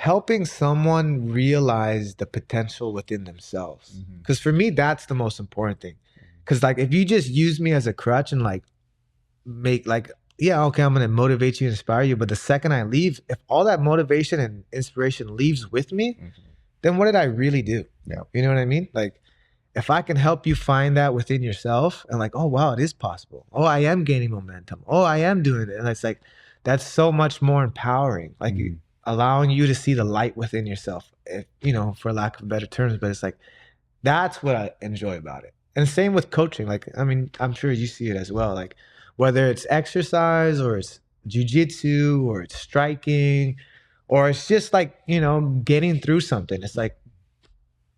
helping someone realize the potential within themselves. Because for me, that's the most important thing. Because like if you just use me as a crutch and like make like, yeah, okay, I'm gonna motivate you, inspire you, but the second I leave, if all that motivation and inspiration leaves with me, then what did I really do? Yeah. You know what I mean? Like if I can help you find that within yourself and like, oh wow, it is possible. Oh, I am gaining momentum. Oh, I am doing it. And it's like that's so much more empowering. Like allowing you to see the light within yourself, if, you know, for lack of better terms, but it's like that's what I enjoy about it. And same with coaching. Like, I mean, I'm sure you see it as well. Like whether it's exercise or it's jiu-jitsu or it's striking or it's just like, you know, getting through something. It's like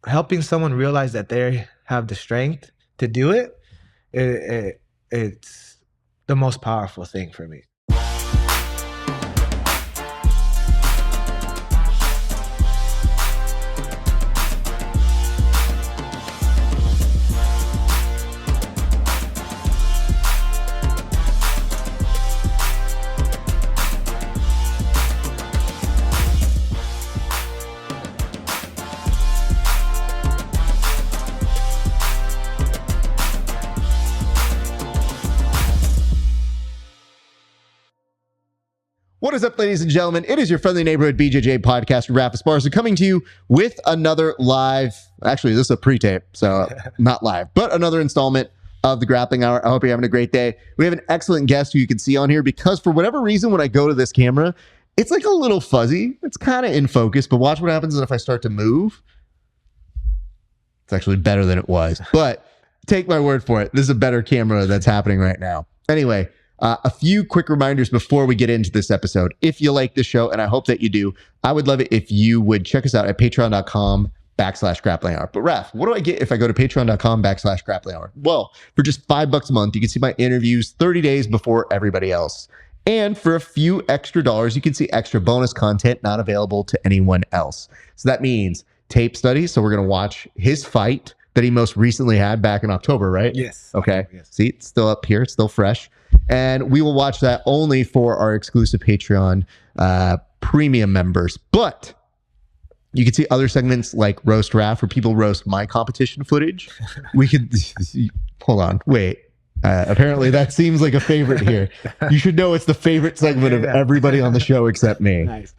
helping someone realize that they have the strength to do it. It's the most powerful thing for me. What is up, ladies and gentlemen? It is your friendly neighborhood BJJ podcast, Rafa Esparza, coming to you with another live, actually, this is a pre-tape, so not live, but another installment of the Grappling Hour. I hope you're having a great day. We have an excellent guest who you can see on here because for whatever reason, when I go to this camera, it's like a little fuzzy. It's kind of in focus, but watch what happens if I start to move. It's actually better than it was, but take my word for it. This is a better camera that's happening right now. Anyway, a few quick reminders before we get into this episode. If you like the show, and I hope that you do, I would love it if you would check us out at patreon.com/grappling hour. But Raph, what do I get if I go to patreon.com/grappling hour? Well, for just $5 a month, you can see my interviews 30 days before everybody else. And for a few extra dollars, you can see extra bonus content not available to anyone else. So that means tape studies. So we're going to watch his fight that he most recently had back in October, right? Yes. Okay. Yes. See, it's still up here. It's still fresh. And we will watch that only for our exclusive Patreon premium members. But you can see other segments like Roast Raph, where people roast my competition footage. We could, hold on, wait. Apparently that seems like a favorite here. You should know it's the favorite segment of everybody on the show except me. Nice.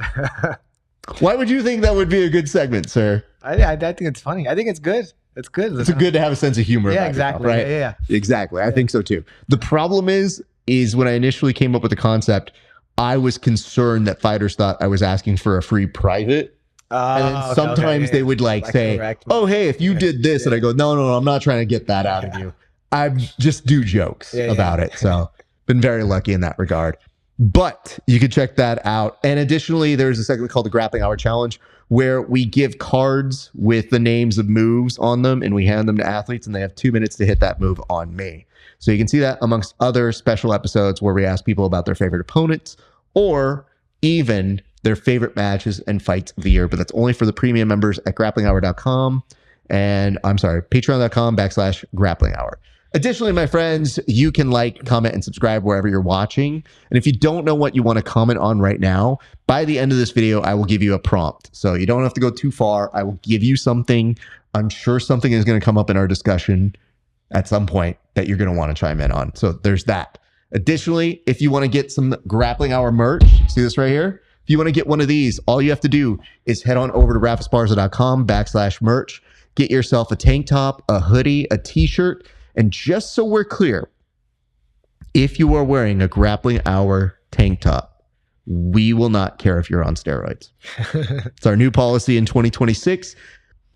Why would you think that would be a good segment, sir? I think it's funny. I think it's good. It's good. It's good to have a sense of humor. Yeah, exactly. Yourself, right? Yeah. Exactly. I think so too. The problem is when I initially came up with the concept, I was concerned that fighters thought I was asking for a free private. And then sometimes they would like say, oh, hey, if you did this. And I go, no, I'm not trying to get that out of you. I just do jokes about it. So been very lucky in that regard. But you can check that out. And additionally, there's a segment called the Grappling Hour Challenge where we give cards with the names of moves on them and we hand them to athletes and they have 2 minutes to hit that move on me. So you can see that amongst other special episodes where we ask people about their favorite opponents or even their favorite matches and fights of the year. But that's only for the premium members at grapplinghour.com and patreon.com/grappling hour. Additionally, my friends, you can like, comment, and subscribe wherever you're watching. And if you don't know what you want to comment on right now, by the end of this video, I will give you a prompt. So you don't have to go too far. I will give you something. I'm sure something is going to come up in our discussion at some point that you're going to want to chime in on. So there's that. Additionally, if you want to get some Grappling Hour merch, see this right here? If you want to get one of these, all you have to do is head on over to rafesparza.com/merch, get yourself a tank top, a hoodie, a t-shirt. And just so we're clear, if you are wearing a Grappling Hour tank top, we will not care if you're on steroids. It's our new policy in 2026.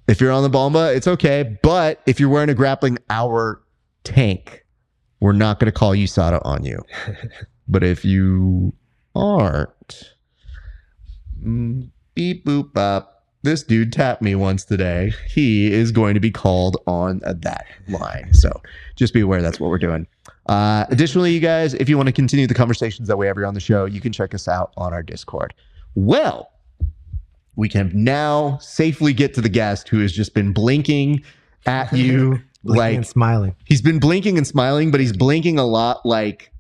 If you're on the bomba, it's okay. But if you're wearing a Grappling Hour tank, we're not going to call USADA on you. But if you aren't, beep, boop, bop. This dude tapped me once today. He is going to be called on that line. So just be aware that's what we're doing. Additionally, you guys, if you want to continue the conversations that we have here on the show, you can check us out on our Discord. Well, we can now safely get to the guest who has just been blinking at you. Blinking and smiling. He's been blinking and smiling, but he's blinking a lot like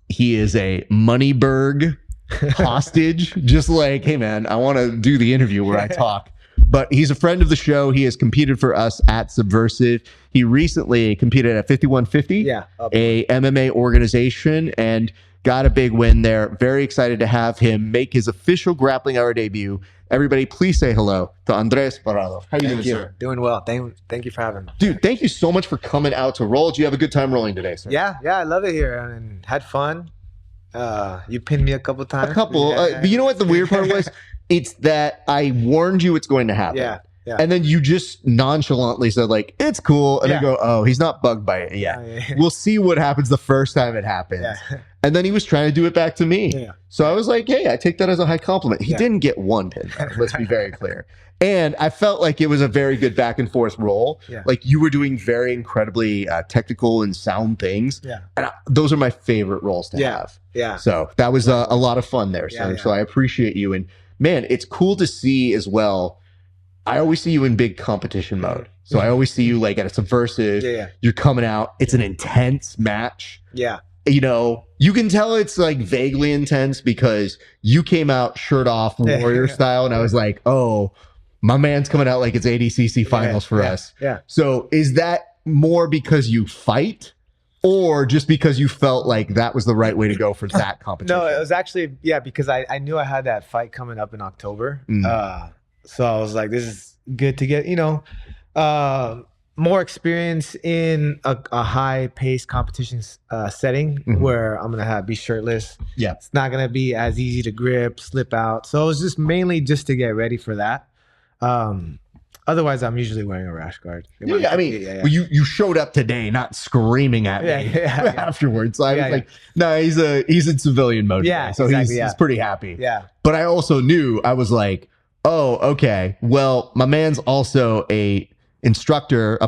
he is a Moneyberg hostage, just like, hey man, I want to do the interview where I talk. But he's a friend of the show. He has competed for us at Subversive. He recently competed at 5150, a MMA organization, and got a big win there. Very excited to have him make his official Grappling Hour debut. Everybody, please say hello to Andres Fajardo. How you doing, sir? Doing well. Thank you for having me. Dude, thank you so much for coming out to roll. Did you have a good time rolling today, sir? Yeah, I love it here and had fun. You pinned me a couple times. But you know what the weird part was? It's that I warned you it's going to happen. Yeah. And then you just nonchalantly said, like, it's cool. And I go, oh, he's not bugged by it yet. We'll see what happens the first time it happens. Yeah. And then he was trying to do it back to me. Yeah. So I was like, hey, I take that as a high compliment. He didn't get one pin, though, let's be very clear. And I felt like it was a very good back and forth roll. Yeah. Like you were doing very incredibly technical and sound things. Yeah. And those are my favorite rolls to have. Yeah. So that was a lot of fun there. So I appreciate you. And man, it's cool to see as well. I always see you in big competition mode. So I always see you like at a Subversive. You're coming out. It's an intense match. Yeah. You know, you can tell it's like vaguely intense because you came out shirt off, warrior style. And I was like, oh, my man's coming out like it's ADCC finals for us. Yeah. So is that more because you fight or just because you felt like that was the right way to go for that competition? No, it was actually, because I knew I had that fight coming up in October. So I was like, this is good to get, more experience in a high-paced competition setting where I'm going to be shirtless. Yeah. It's not going to be as easy to grip, slip out. So it was just mainly just to get ready for that. Otherwise, I'm usually wearing a rash guard. You showed up today not screaming at me afterwards. So I was like, no, he's in civilian mode today, so exactly, he's pretty happy. Yeah. But I also knew, I was like, oh, okay. Well, my man's also a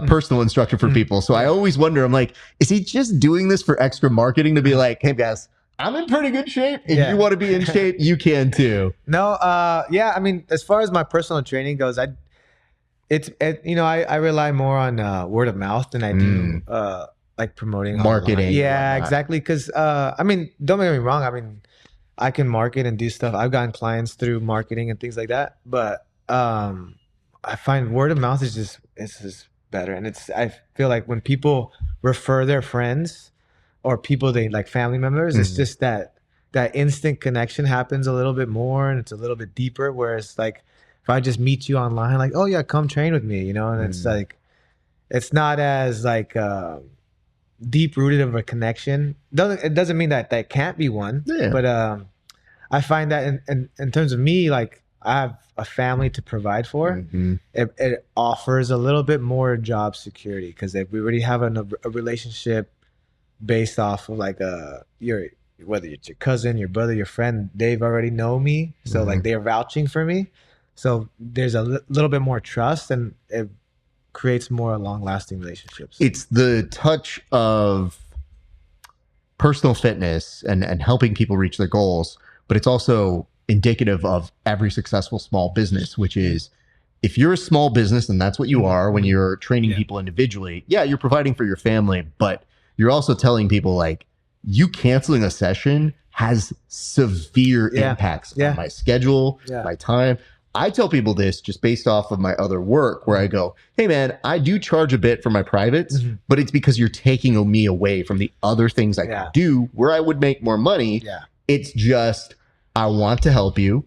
personal instructor for people. So I always wonder, I'm like, is he just doing this for extra marketing to be like, hey guys, I'm in pretty good shape. If you want to be in shape, you can too. No, I mean, as far as my personal training goes, I rely more on word of mouth than I do like promoting marketing. Yeah, exactly. Because I mean, don't get me wrong. I mean, I can market and do stuff. I've gotten clients through marketing and things like that. But I find word of mouth is just better. And I feel like when people refer their friends or people they like family members, it's just that instant connection happens a little bit more and it's a little bit deeper. Whereas like if I just meet you online, like, oh yeah, come train with me, and it's like, it's not as like deep rooted of a connection. It doesn't mean that can't be one, but I find that in terms of me, like I have a family to provide for. It offers a little bit more job security because if we already have a relationship based off of like whether it's your cousin, your brother, your friend, they've already know me, so like they're vouching for me. So there's a little bit more trust and it creates more long-lasting relationships. It's the touch of personal fitness and helping people reach their goals, but it's also indicative of every successful small business, which is if you're a small business, and that's what you are when you're training people individually, you're providing for your family, but you're also telling people like you canceling a session has severe impacts on my schedule, my time. I tell people this just based off of my other work where I go, hey man, I do charge a bit for my privates, but it's because you're taking me away from the other things I could do where I would make more money. Yeah. It's just, I want to help you,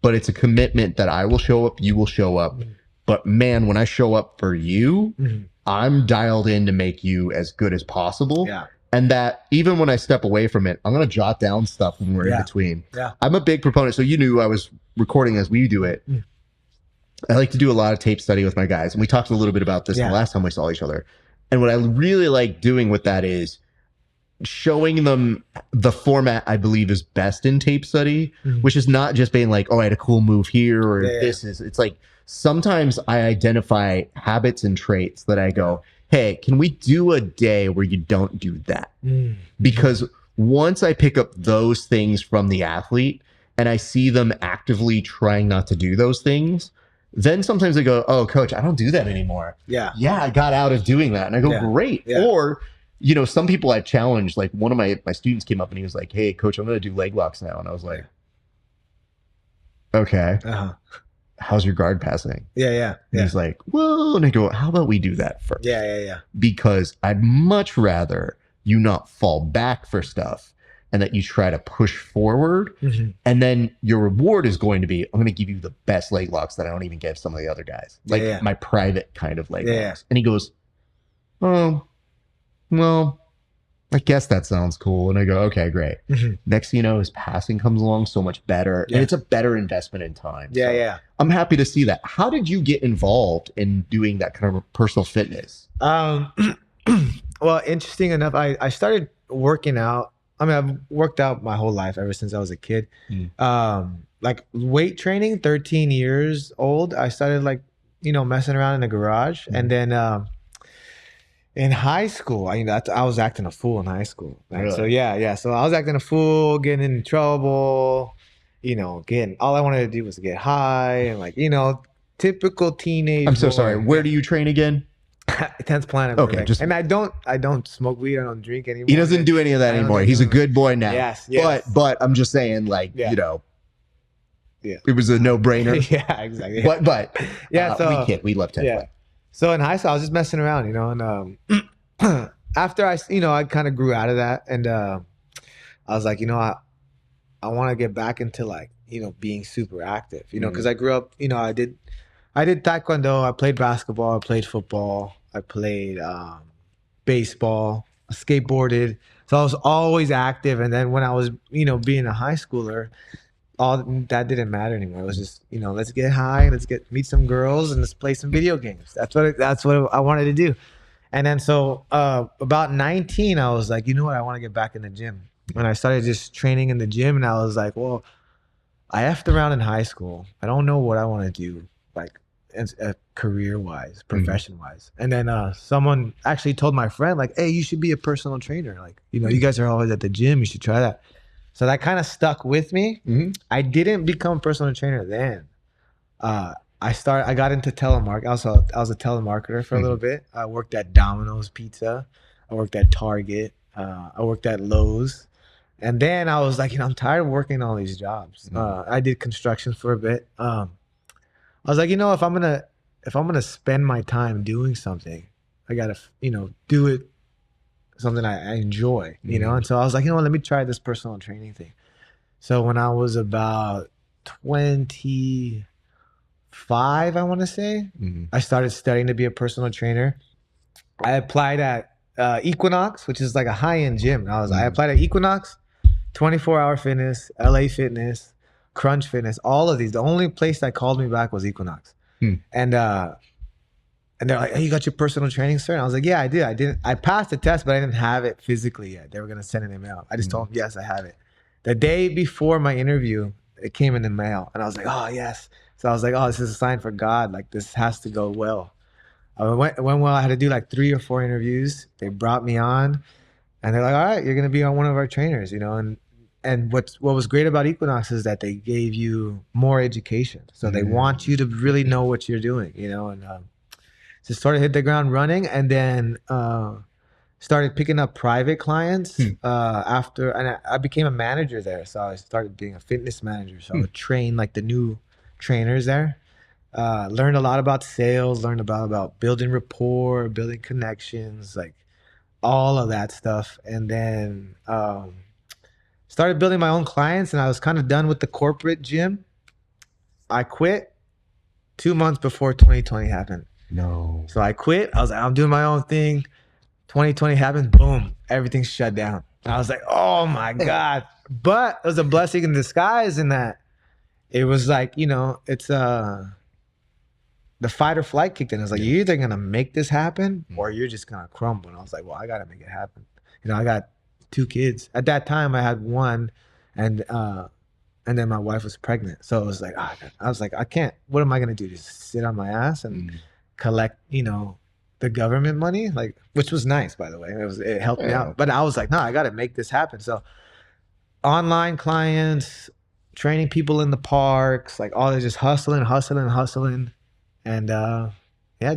but it's a commitment that I will show up, you will show up. But man, when I show up for you, I'm dialed in to make you as good as possible. Yeah. And that even when I step away from it, I'm going to jot down stuff when we're in between. Yeah. I'm a big proponent. So you knew I was recording as we do it. I like to do a lot of tape study with my guys. And we talked a little bit about this the last time we saw each other. And what I really like doing with that is showing them the format I believe is best in tape study, which is not just being like, oh, I had a cool move here or it's like sometimes I identify habits and traits that I go, hey, can we do a day where you don't do that? Because once I pick up those things from the athlete and I see them actively trying not to do those things, then sometimes I go, oh, coach, I don't do that anymore. Yeah, I got out of doing that. And I go, great. Yeah. Or, some people I've challenged, like one of my students came up and he was like, hey, coach, I'm going to do leg locks now. And I was like, okay, Uh-huh. how's your guard passing? Yeah. And he's like, well, and I go, how about we do that first? Yeah. Because I'd much rather you not fall back for stuff and that you try to push forward. Mm-hmm. And then your reward is going to be, I'm going to give you the best leg locks that I don't even give some of the other guys. Like my private kind of leg locks. And he goes, oh, well, I guess that sounds cool. And I go, okay, great. Mm-hmm. Next thing you know, his passing comes along so much better. And it's a better investment in time. Yeah. I'm happy to see that. How did you get involved in doing that kind of personal fitness? Well, interesting enough, I started working out. I mean, I've worked out my whole life ever since I was a kid. Like weight training, 13 years old. I started like, messing around in the garage. And then in high school, I was acting a fool in high school. Right? Really? So yeah. So I was acting a fool, getting in trouble, all I wanted to do was get high and like, typical teenage. I'm so sorry. Where do you train again? 10th Planet. Okay, and I don't smoke weed. I don't drink anymore. He doesn't do any of that anymore. He's a good boy now. Yes. But I'm just saying, like, it was a no-brainer. Yeah, exactly. But so we love 10th Planet. So in high school, I was just messing around, and after I kind of grew out of that, and I was like, I want to get back into like, being super active, because I grew up, I did taekwondo, I played basketball, I played football, I played baseball, I skateboarded. So I was always active. And then when I was, being a high schooler, all that didn't matter anymore. It was just, let's get high, let's meet some girls, and let's play some video games. That's what I wanted to do. And then so about 19, I was like, I want to get back in the gym. And I started just training in the gym, and I was like, well, I effed around in high school. I don't know what I want to do, like career-wise, profession-wise. And then someone actually told my friend, like, hey, you should be a personal trainer. Like, you guys are always at the gym. You should try that. So that kind of stuck with me. I didn't become a personal trainer then. I got into telemarketing. I was a telemarketer for a little bit. I worked at Domino's Pizza. I worked at Target. I worked at Lowe's. And then I was like, I'm tired of working all these jobs. I did construction for a bit. I was like, if I'm gonna spend my time doing something, I gotta, do it something I enjoy, And so I was like, let me try this personal training thing. So when I was about 25, I want to say, I started studying to be a personal trainer. I applied at Equinox, which is like a high-end gym. I applied at Equinox, 24-Hour Fitness, LA Fitness, Crunch Fitness, all of these. The only place that called me back was Equinox. And they're like, hey, you got your personal training cert? And I was like, yeah, I did. I passed the test, but I didn't have it physically yet. They were going to send an email. I just told them, yes, I have it. The day before my interview, it came in the mail. And I was like, oh, yes. So I was like, oh, this is a sign for God. Like, this has to go well. It went well. I had to do like 3 or 4 interviews. They brought me on. And they're like, all right, you're going to be on one of our trainers, And what was great about Equinox is that they gave you more education. So they want you to really know what you're doing, and just sort of hit the ground running, and then started picking up private clients after, and I became a manager there. So I started being a fitness manager. So I would train like the new trainers there. Learned a lot about sales, learned about building rapport, building connections, like all of that stuff. And then started building my own clients, and I was kind of done with the corporate gym. I quit 2 months before 2020 happened. No. So I quit. I was like, I'm doing my own thing. 2020 happened. Boom. Everything's shut down. And I was like, oh my God. But it was a blessing in disguise in that it was like, it's the fight or flight kicked in. It was like, you're either going to make this happen or you're just going to crumble. And I was like, well, I got to make it happen. I got 2 kids. At that time, I had 1, and then my wife was pregnant. So it was like, I was like, I can't. What am I gonna do? Just sit on my ass and collect, the government money, like, which was nice, by the way. It helped me out. But I was like, no, I got to make this happen. So online clients, training people in the parks, like all this, just hustling, and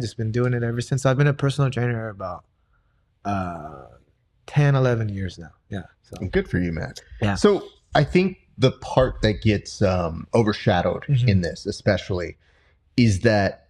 just been doing it ever since. So I've been a personal trainer about 10, 11 years now. Yeah. So good for you, man. Yeah. So I think the part that gets overshadowed in this, especially, is that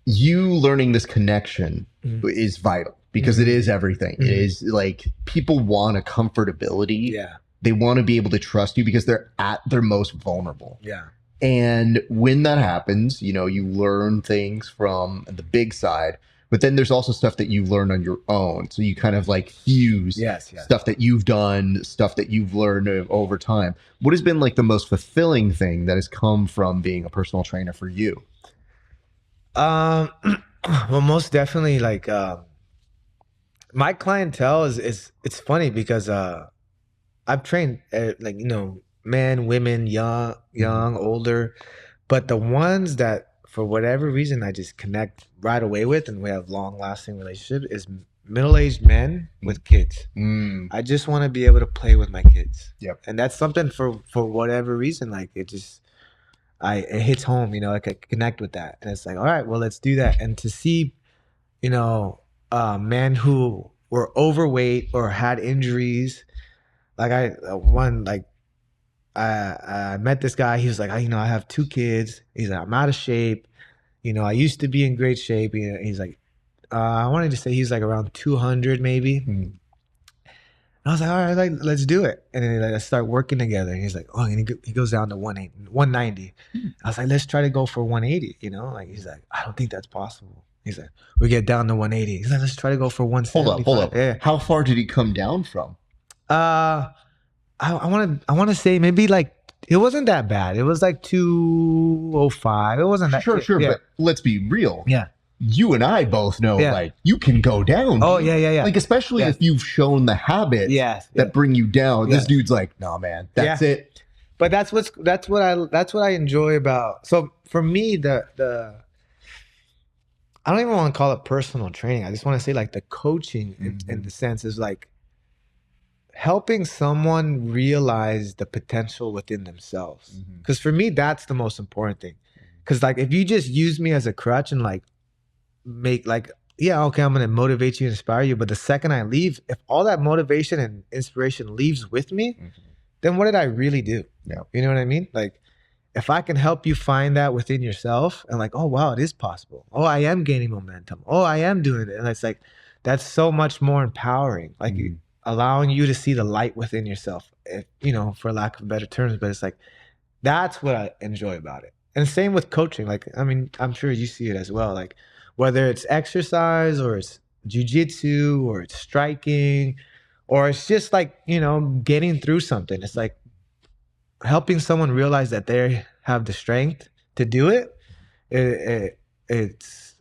you learning this connection is vital because it is everything. It is like people want a comfortability. Yeah. They want to be able to trust you because they're at their most vulnerable. Yeah. And when that happens, you know, you learn things from the big side, but then there's also stuff that you learn on your own. So you kind of like fuse stuff that you've done, stuff that you've learned over time. What has been like the most fulfilling thing that has come from being a personal trainer for you? Well, most definitely, like my clientele is it's funny because I've trained like, you know, men, women, young, older, but the ones that for whatever reason I just connect right away with and we have long lasting relationship is middle-aged men with kids. I just want to be able to play with my kids. Yep. And that's something for whatever reason, like it just it hits home, you know, like I connect with that. And it's like, all right, well, let's do that. And to see, you know, men who were overweight or had injuries, like I met this guy. He was like, you know, I have 2 kids. He's like, I'm out of shape. You know, I used to be in great shape. He's like, I wanted to say he's like around 200 maybe. And I was like, all right, like, let's do it. And then let's start working together. And he's like, oh, and he goes down to 190. I was like, let's try to go for 180. You know, like he's like, I don't think that's possible. He's like, we get down to 180. He's like, let's try to go for 175. Hold up. Yeah. How far did he come down from? I want to say maybe like it wasn't that bad. It was like 205. It wasn't that sure, yeah. But let's be real. Yeah. You and I both know, like, you can go down. Oh, dude. yeah. Like, especially if you've shown the habits that bring you down. This dude's like, no, man, that's it. But that's what I enjoy about. So for me, the I don't even want to call it personal training. I just want to say like the coaching in the sense is like helping someone realize the potential within themselves. Because for me, that's the most important thing. Because like if you just use me as a crutch and like make like, yeah, okay, I'm going to motivate you, inspire you. But the second I leave, if all that motivation and inspiration leaves with me, then what did I really do? Yeah. You know what I mean? Like if I can help you find that within yourself and like, oh, wow, it is possible. Oh, I am gaining momentum. Oh, I am doing it. And it's like, that's so much more empowering. Like allowing you to see the light within yourself, you know, for lack of better terms. But it's like, that's what I enjoy about it. And same with coaching. Like, I mean, I'm sure you see it as well. Like whether it's exercise or it's jiu-jitsu or it's striking or it's just like, you know, getting through something. It's like helping someone realize that they have the strength to do it. It's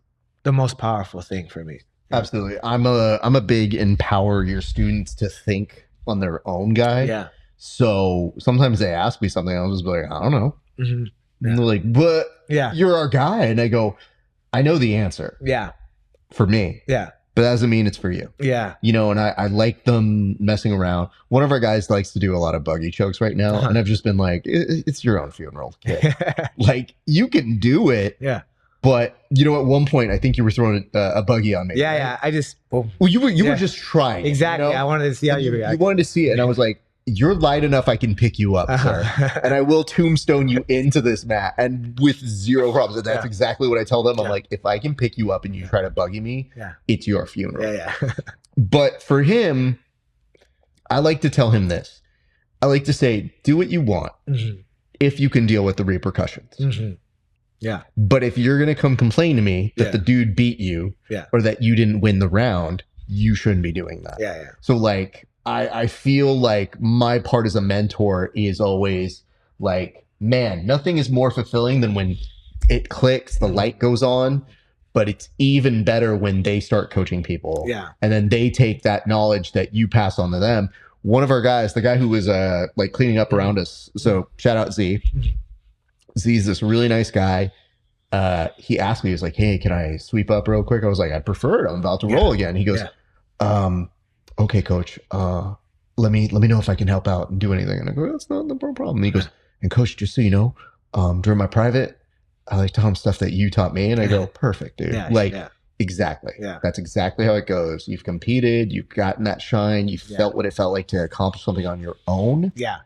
the most powerful thing for me. Absolutely. I'm a big empower your students to think on their own guy. Yeah. So sometimes they ask me something, I'll just be like, I don't know. And they're like, but you're our guy. And I go, I know the answer. Yeah. For me. Yeah. But that doesn't mean it's for you. Yeah. You know, and I like them messing around. One of our guys likes to do a lot of buggy chokes right now. And I've just been like, it's your own funeral, kid. Like, you can do it. Yeah. But, you know, at one point, I think you were throwing a buggy on me. Yeah, right? yeah. I just... Well, you were just trying. Exactly. You know? I wanted to see how you react. You wanted to see it. And I was like, you're light enough I can pick you up, sir. And I will tombstone you into this mat and with zero problems. And that's exactly what I tell them. I'm like, if I can pick you up and you try to buggy me, it's your funeral. Yeah. But for him, I like to tell him this. I like to say, do what you want if you can deal with the repercussions. Yeah. But if you're going to come complain to me that the dude beat you or that you didn't win the round, you shouldn't be doing that. Yeah. So like, I feel like my part as a mentor is always like, man, nothing is more fulfilling than when it clicks, the light goes on, but it's even better when they start coaching people. Yeah. And then they take that knowledge that you pass on to them. One of our guys, the guy who was like cleaning up around us. So shout out Z. Z's this really nice guy. He asked me, he was like, hey, can I sweep up real quick? I was like, I prefer it. I'm about to roll again. He goes, okay, coach, let me know if I can help out and do anything. And I go, that's not the problem. And he goes, and coach, just so you know, during my private, I like tell him stuff that you taught me. And I go, perfect, dude. Exactly. Yeah. That's exactly how it goes. You've competed, you've gotten that shine, you felt what it felt like to accomplish something on your own. Yeah.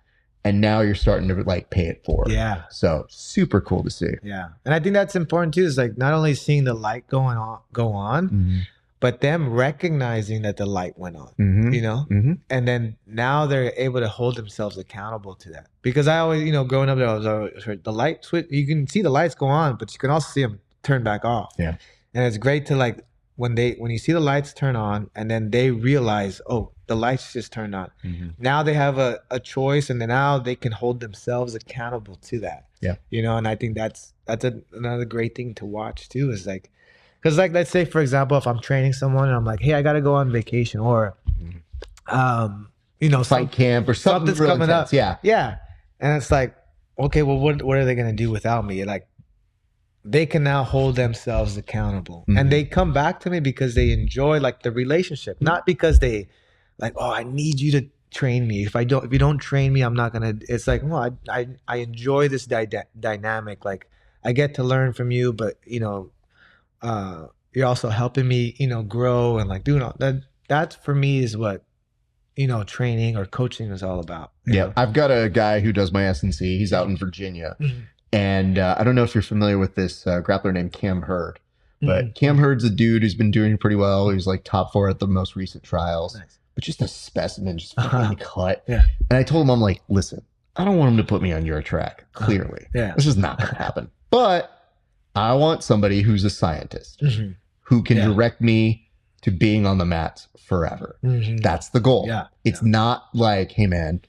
And now you're starting to like pay it forward. Yeah. So super cool to see. Yeah. And I think that's important too, is like not only seeing the light go on, but them recognizing that the light went on, you know? And then now they're able to hold themselves accountable to that. Because I always, growing up there, I was always heard the light switch, you can see the lights go on, but you can also see them turn back off. Yeah. And it's great to like, when you see the lights turn on and then they realize, oh, the lights just turned on. Now they have a choice, and then now they can hold themselves accountable to that. Yeah. And I think that's another great thing to watch too, is like, because like, let's say for example, if I'm training someone and I'm like, hey, I got to go on vacation, or, fight camp or something's really coming intense. Up. Yeah. And it's like, okay, well, what are they going to do without me? Like, they can now hold themselves accountable, and they come back to me because they enjoy like the relationship, not because they like, oh, I need you to train me. If you don't train me, I'm not gonna. It's like, no, I enjoy this dynamic. Like, I get to learn from you, but you're also helping me, grow, and like doing all that. That for me is what training or coaching is all about. Yeah, I've got a guy who does my S&C. He's out in Virginia. And I don't know if you're familiar with this grappler named Cam Hurd, but Cam Hurd's a dude who's been doing pretty well. He was like top 4 at the most recent trials, but just a specimen, just fucking cut. Yeah. And I told him, I'm like, listen, I don't want him to put me on your track. Clearly, this is not going to happen. But I want somebody who's a scientist who can direct me to being on the mats forever. That's the goal. Yeah. It's not like, hey man,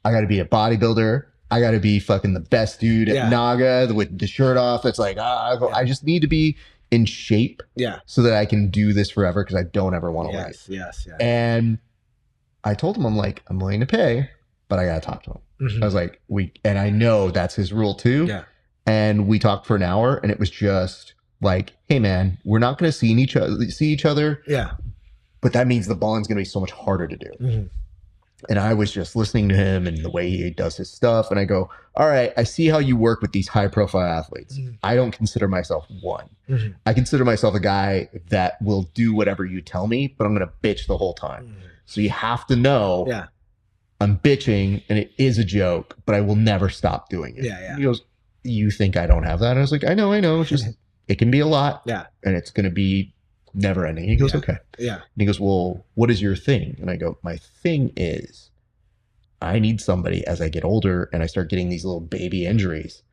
I got to be a bodybuilder. I got to be fucking the best dude at Naga with the shirt off. It's like, I just need to be in shape so that I can do this forever, because I don't ever want to wait. Yes. And I told him, I'm like, I'm willing to pay, but I got to talk to him. I was like, and I know that's his rule too. Yeah. And we talked for an hour, and it was just like, hey man, we're not going to see each other. Yeah. But that means the bond's going to be so much harder to do. And I was just listening to him and the way he does his stuff. And I go, all right, I see how you work with these high profile athletes. I don't consider myself one. I consider myself a guy that will do whatever you tell me, but I'm going to bitch the whole time. So you have to know I'm bitching and it is a joke, but I will never stop doing it. Yeah. He goes, you think I don't have that? And I was like, I know. It's just, it can be a lot. Yeah. And it's going to be never ending. He goes, okay. Yeah. And he goes, well, what is your thing? And I go, my thing is, I need somebody as I get older and I start getting these little baby injuries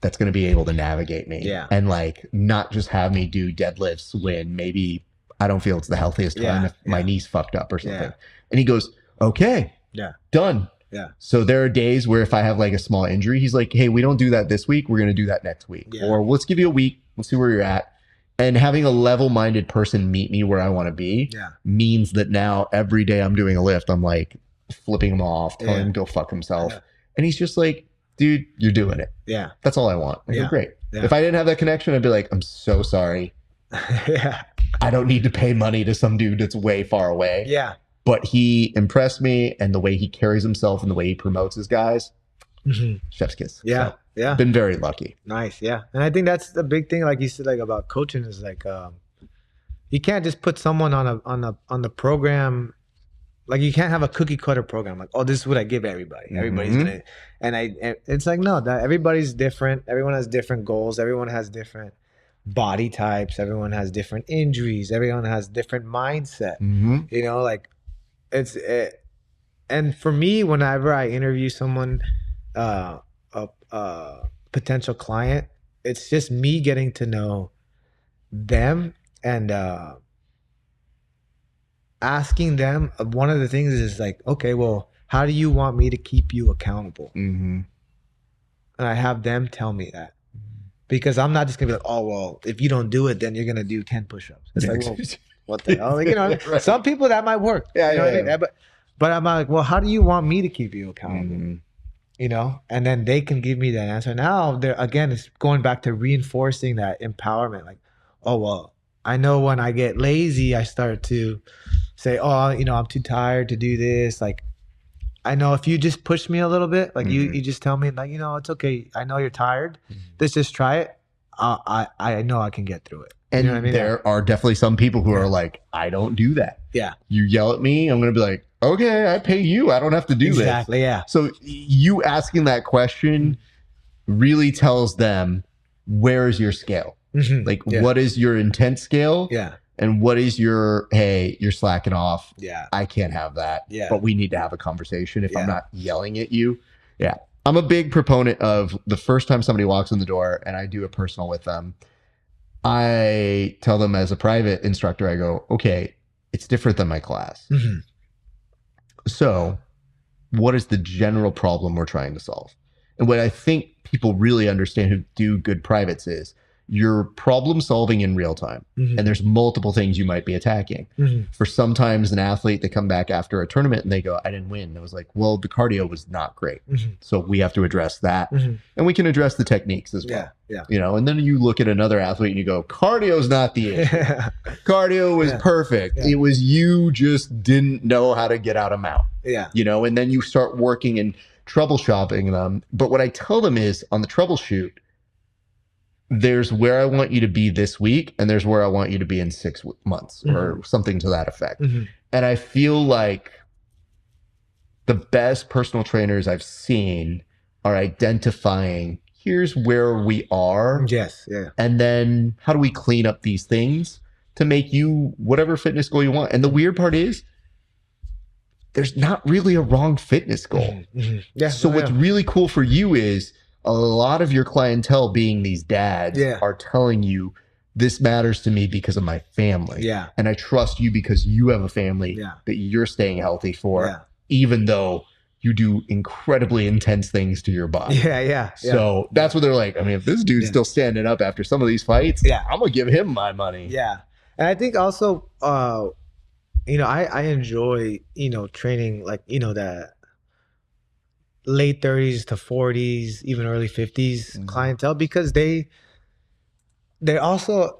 that's going to be able to navigate me. Yeah. And like, not just have me do deadlifts when maybe I don't feel it's the healthiest time if my knee's fucked up or something. Yeah. And he goes, okay. Yeah. Done. Yeah. So there are days where if I have like a small injury, he's like, hey, we don't do that this week. We're going to do that next week. Yeah. Or let's give you a week. Let's see where you're at. And having a level-minded person meet me where I want to be means that now every day I'm doing a lift, I'm like flipping him off, telling him to go fuck himself. Yeah. And he's just like, dude, you're doing it. Yeah. That's all I want. I go, great. Yeah. If I didn't have that connection, I'd be like, I'm so sorry. I don't need to pay money to some dude that's way far away. Yeah. But he impressed me, and the way he carries himself and the way he promotes his guys, chef's kiss. Yeah. So, yeah. Been very lucky. Nice. Yeah. And I think that's the big thing, like you said, like about coaching is like, you can't just put someone on the program. Like you can't have a cookie cutter program. Like, oh, this is what I give everybody. Everybody's gonna, and it's like, no, that everybody's different. Everyone has different goals. Everyone has different body types. Everyone has different injuries. Everyone has different mindset. You know, like and for me, whenever I interview someone, a potential client, it's just me getting to know them and asking them. One of the things is like, okay, well, how do you want me to keep you accountable? And I have them tell me that, because I'm not just gonna be like, oh, well, if you don't do it, then you're gonna do 10 push-ups. It's like, well, what the hell? Like, you know, right. Some people that might work. Yeah, you know what I mean? But I'm like, well, how do you want me to keep you accountable? You know, and then they can give me that answer. Now, again, it's going back to reinforcing that empowerment. Like, oh, well, I know when I get lazy, I start to say, oh, you know, I'm too tired to do this. Like, I know if you just push me a little bit, like you just tell me, like, you know, it's okay. I know you're tired. Let's just try it. I know I can get through it. And You know what I mean? there are definitely some people who Yeah. are like, I don't do that. Yeah. You yell at me, I'm going to be like, okay, I pay you. I don't have to do Exactly. this. Yeah. So you asking that question really tells them, where is your scale? Mhm. Like, Yeah. what is your intent scale? Yeah. And what is your, hey, you're slacking off. Yeah. I can't have that. Yeah. But we need to have a conversation if I'm Yeah. not yelling at you. Yeah. I'm a big proponent of the first time somebody walks in the door and I do a personal with them, I tell them as a private instructor, I go, okay, it's different than my class. Mhm. So what is the general problem we're trying to solve? And what I think people really understand who do good privates is you're problem solving in real time. Mhm. And there's multiple things you might be attacking. Mhm. For sometimes an athlete, they come back after a tournament and they go, I didn't win. And it was like, well, the cardio was not great. Mhm. So we have to address that. Mhm. And we can address the techniques as well. Yeah. You know, and then you look at another athlete and you go, cardio's not the issue. Cardio was Yeah. perfect. Yeah. It was you just didn't know how to get out of mount, Yeah. you know, and then you start working and troubleshooting them. But what I tell them is on the troubleshoot, there's where I want you to be this week, and there's where I want you to be in 6 months or something to that effect. Mhm. And I feel like the best personal trainers I've seen are identifying here's where we are, Yes. Yeah. and then how do we clean up these things to make you whatever fitness goal you want. And the weird part is there's not really a wrong fitness goal. Mhm. Yeah. So Oh, what's yeah. really cool for you is a lot of your clientele being these dads Yeah. are telling you this matters to me because of my family. Yeah. And I trust you because you have a family Yeah. that you're staying healthy for, Yeah. even though you do incredibly intense things to your body. Yeah. Yeah. So that's what they're like. I mean, if this dude's Yeah. still standing up after some of these fights, Yeah. I'm gonna give him my money. Yeah. And I think also, I enjoy, training like, the late 30s to 40s, even early 50s Mhm. clientele, because they're also,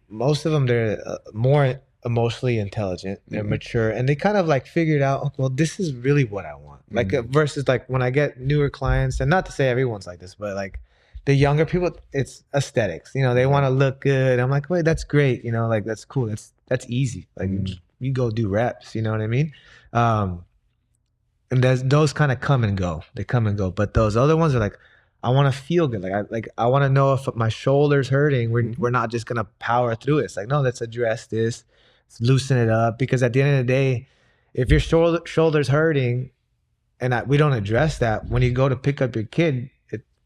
most of them, they're more emotionally intelligent, they're Mhm. mature, and they kind of like figured out, oh, well, this is really what I want. Like Mhm. versus like when I get newer clients, and not to say everyone's like this, but like the younger people, it's aesthetics. They want to look good. I'm like, wait, that's great. Like that's cool. That's easy. Like you go do reps. You know what I mean? And those kind of come and go. They come and go. But those other ones are like, I want to feel good. Like I want to know if my shoulder's hurting. We're not just gonna power through it. It's like, no, let's address this. Let's loosen it up. Because at the end of the day, if your shoulder's hurting, and we don't address that, when you go to pick up your kid,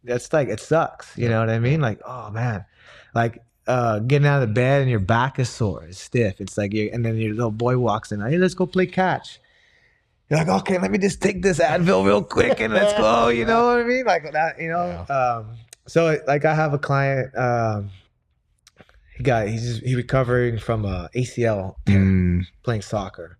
that's like, it sucks. You know what I mean? Like, oh man, like getting out of the bed and your back is sore, it's stiff. It's like, and then your little boy walks in, hey, let's go play catch. You're like, okay, let me just take this Advil real quick and let's go. You know what I mean? Like that, Yeah. So like I have a client, he's recovering from a ACL tear, playing soccer.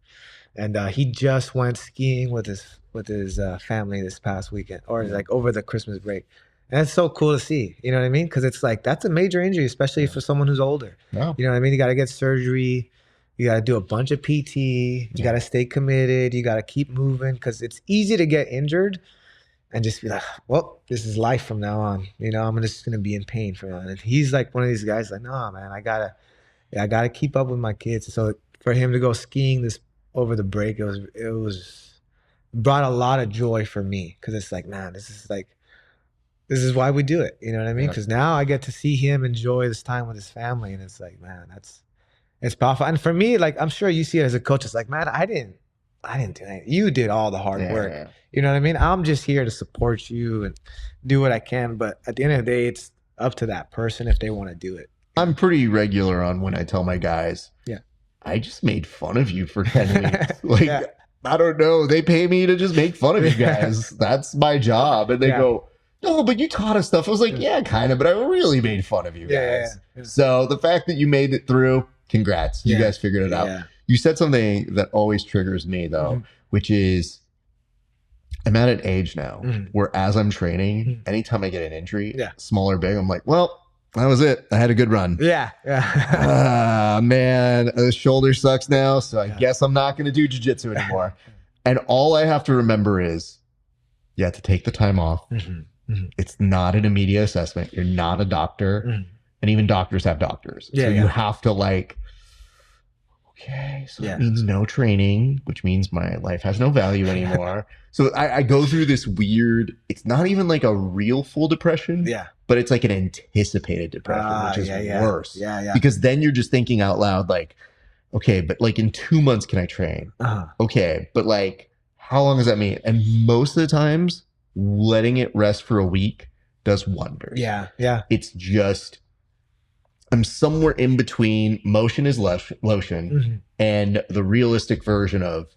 And he just went skiing with his family this past weekend, or like over the Christmas break. And it's so cool to see, you know what I mean? Because it's like, that's a major injury, especially for someone who's older. Yeah. You know what I mean? You got to get surgery. You got to do a bunch of PT. You got to stay committed. You got to keep moving, because it's easy to get injured and just be like, well, this is life from now on. I'm just going to be in pain from now on. And he's like one of these guys like, no, man, I got to keep up with my kids. So for him to go skiing over the break, it was brought a lot of joy for me, because it's like, man, this is why we do it. You know what I mean? Because now I get to see him enjoy this time with his family, and it's like, man, it's powerful. And for me, like, I'm sure you see it as a coach. It's like, man, I didn't do anything. You did all the hard work. Yeah. You know what I mean? I'm just here to support you and do what I can. But at the end of the day, it's up to that person if they want to do it. I'm pretty regular on when I tell my guys, I just made fun of you for 10 weeks. Like, I don't know. They pay me to just make fun of you guys. That's my job. And they go, no, but you taught us stuff. I was like, yeah, kind of, but I really made fun of you guys. Yeah. So the fact that you made it through, congrats. You guys figured it out. Yeah. You said something that always triggers me, though, which is I'm at an age now where as I'm training, anytime I get an injury, small or big, I'm like, well, that was it. I had a good run. Yeah. Man, the shoulder sucks now, so I guess I'm not going to do jiu-jitsu anymore. And all I have to remember is you have to take the time off. It's not an immediate assessment. You're not a doctor. And even doctors have doctors. Yeah, so yeah. you have to like, okay, so Yeah. that means no training, which means my life has no value anymore. So I go through this weird, it's not even like a real full depression, Yeah. but it's like an anticipated depression, which is worse. Yeah. Because then you're just thinking out loud, like, okay, but like in 2 months, can I train? Okay, but like, how long does that mean? And most of the times, letting it rest for a week does wonders. Yeah. It's just, I'm somewhere in between motion is lotion and the realistic version of,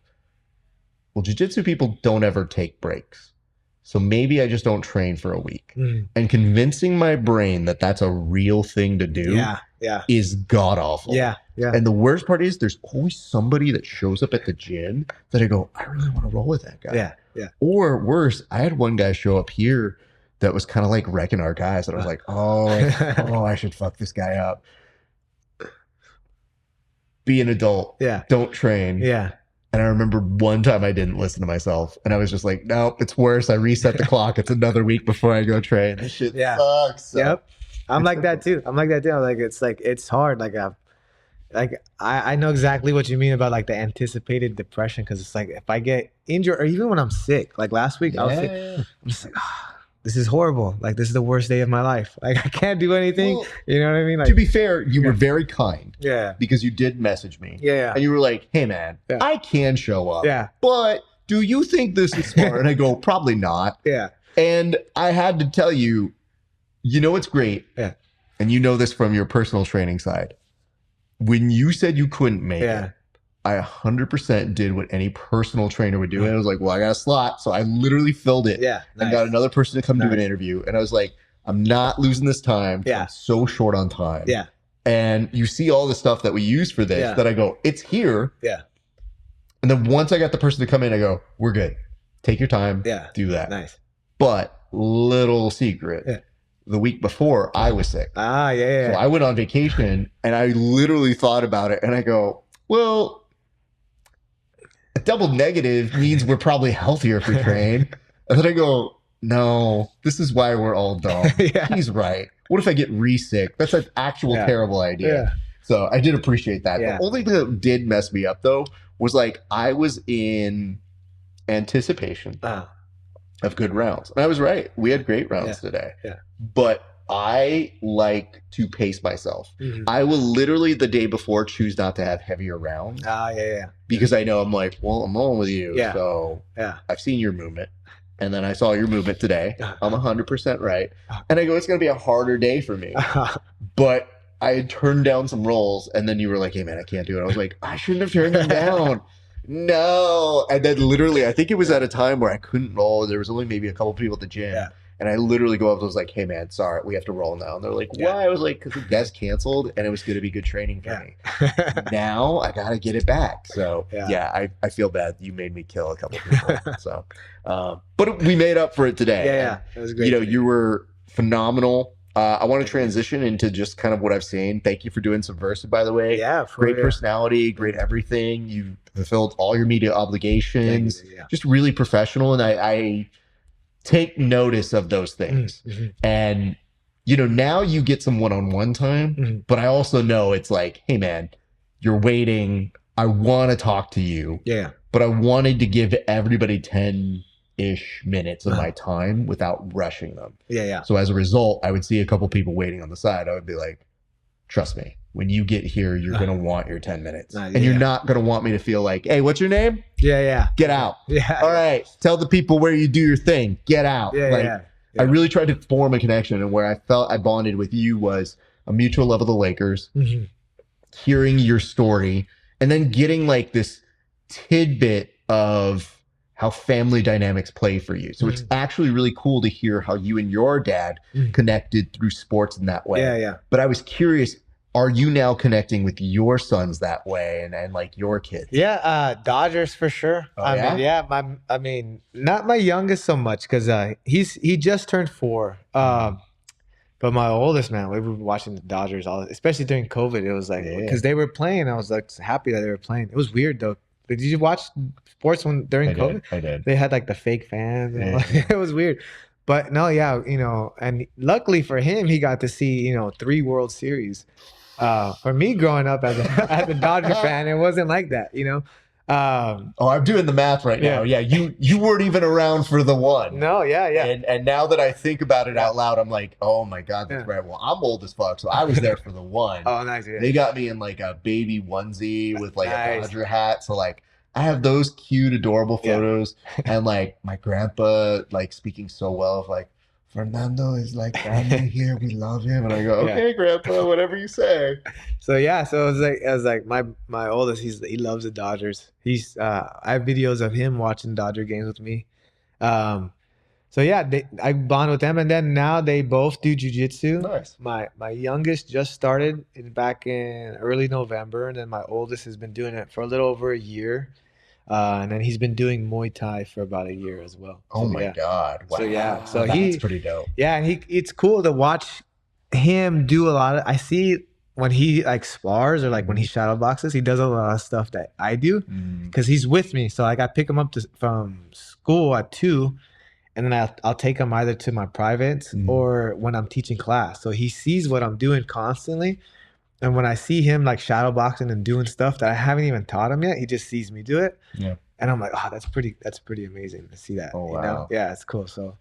well, jiu-jitsu people don't ever take breaks. So maybe I just don't train for a week. And convincing my brain that that's a real thing to do is god awful. Yeah. And the worst part is there's always somebody that shows up at the gym that I go, I really want to roll with that guy. Yeah. Or worse, I had one guy show up here that was kind of like wrecking our guys. And I was like, oh, I should fuck this guy up. Be an adult. Yeah. Don't train. Yeah. And I remember one time I didn't listen to myself. And I was just like, nope, it's worse. I reset the clock. It's another week before I go train. This shit sucks. So. Yep. I'm like that too. I'm like, it's hard. I know exactly what you mean about like the anticipated depression. Cause it's like, if I get injured or even when I'm sick, like last week, I was sick. I'm just like, this is horrible. Like, this is the worst day of my life. Like, I can't do anything. Well, you know what I mean? Like, to be fair, you were very kind. Yeah. Because you did message me. Yeah. And you were like, hey, man, I can show up. Yeah. But do you think this is smart? And I go, probably not. Yeah. And I had to tell you, you know what's great? Yeah. And you know this from your personal training side. When you said you couldn't make it, I 100% did what any personal trainer would do. And I was like, well, I got a slot. So I literally filled it. Yeah. And got another person to come do an interview. And I was like, I'm not losing this time. Yeah. I'm so short on time. Yeah. And you see all the stuff that we use for this that I go, it's here. Yeah. And then once I got the person to come in, I go, we're good. Take your time. Yeah. Do that. Nice. But little secret. Yeah. The week before, I was sick. So I went on vacation and I literally thought about it. And I go, well, a double negative means we're probably healthier if we train. And then I go, no, this is why we're all dumb. He's right. What if I get re-sick? That's an actual terrible idea. Yeah. So I did appreciate that. Yeah. The only thing that did mess me up, though, was like I was in anticipation of good rounds. And I was right. We had great rounds today. Yeah. But I like to pace myself. I will literally the day before choose not to have heavier rounds. Because I know I'm like, well, I'm rolling with you. So I've seen your movement. And then I saw your movement today. I'm 100% right. And I go, it's going to be a harder day for me. But I had turned down some rolls. And then you were like, hey, man, I can't do it. I was like, I shouldn't have turned them down. No. And then literally, I think it was at a time where I couldn't roll. There was only maybe a couple people at the gym. And I literally go up and was like, hey, man, sorry, we have to roll now. And they're like, why? I was like, because the guest canceled and it was going to be good training for me. Now I got to get it back. So, I feel bad. You made me kill a couple people. So, but we made up for it today. It was great. You know, you were phenomenal. I want to transition into just kind of what I've seen. Thank you for doing Subversive, by the way. Great personality, great everything. You fulfilled all your media obligations. Just really professional. And I take notice of those things. And, you know, now you get some one-on-one time, but I also know it's like, hey, man, you're waiting. I want to talk to you. But I wanted to give everybody 10-ish minutes of my time without rushing them. So as a result, I would see a couple people waiting on the side. I would be like, trust me, when you get here, you're going to want your 10 minutes. And you're not going to want me to feel like, hey, what's your name? Get out. All right. Tell the people where you do your thing. Get out. I really tried to form a connection. And where I felt I bonded with you was a mutual love of the Lakers, hearing your story, and then getting like this tidbit of how family dynamics play for you. So it's actually really cool to hear how you and your dad connected through sports in that way. But I was curious, are you now connecting with your sons that way and like your kids? Dodgers for sure. I mean, not my youngest so much because he just turned 4. But my oldest, man, we were watching the Dodgers especially during COVID. It was like because they were playing. I was like happy that they were playing. It was weird though. Did you watch sports during COVID? I did. They had like the fake fans. It was weird. But no, yeah, and luckily for him, he got to see 3 World Series. For me, growing up as a as a Dodger fan, it wasn't like that. I'm doing the math right now. Yeah, you weren't even around for the one. No, yeah. And now that I think about it out loud, I'm like, oh my God, that's right. Well, I'm old as fuck, so I was there for the one. Oh, nice. Yeah. They got me in like a baby onesie with like a Nice. Dodger hat. So like I have those cute, adorable photos. And like my grandpa like speaking so well of like, Fernando is like family here. We love him. And I go, okay, Grandpa, whatever you say. So yeah, so it was like my oldest, he loves the Dodgers. I have videos of him watching Dodger games with me. So yeah, I bond with them, and then now they both do jiu-jitsu. Nice. My youngest just started back in early November, and then my oldest has been doing it for a little over a year. And then he's been doing Muay Thai for about a year as well. Oh my God. Wow. So yeah, so that's pretty dope. Yeah, and it's cool to watch him do a lot of, I see when he like spars or like when he shadow boxes, he does a lot of stuff that I do because he's with me. So like I pick him up from school at 2, and then I'll take him either to my privates or when I'm teaching class. So he sees what I'm doing constantly. And when I see him like shadow boxing and doing stuff that I haven't even taught him yet, he just sees me do it. Yeah. And I'm like, oh, that's pretty amazing to see that. Oh, wow. Yeah, it's cool. So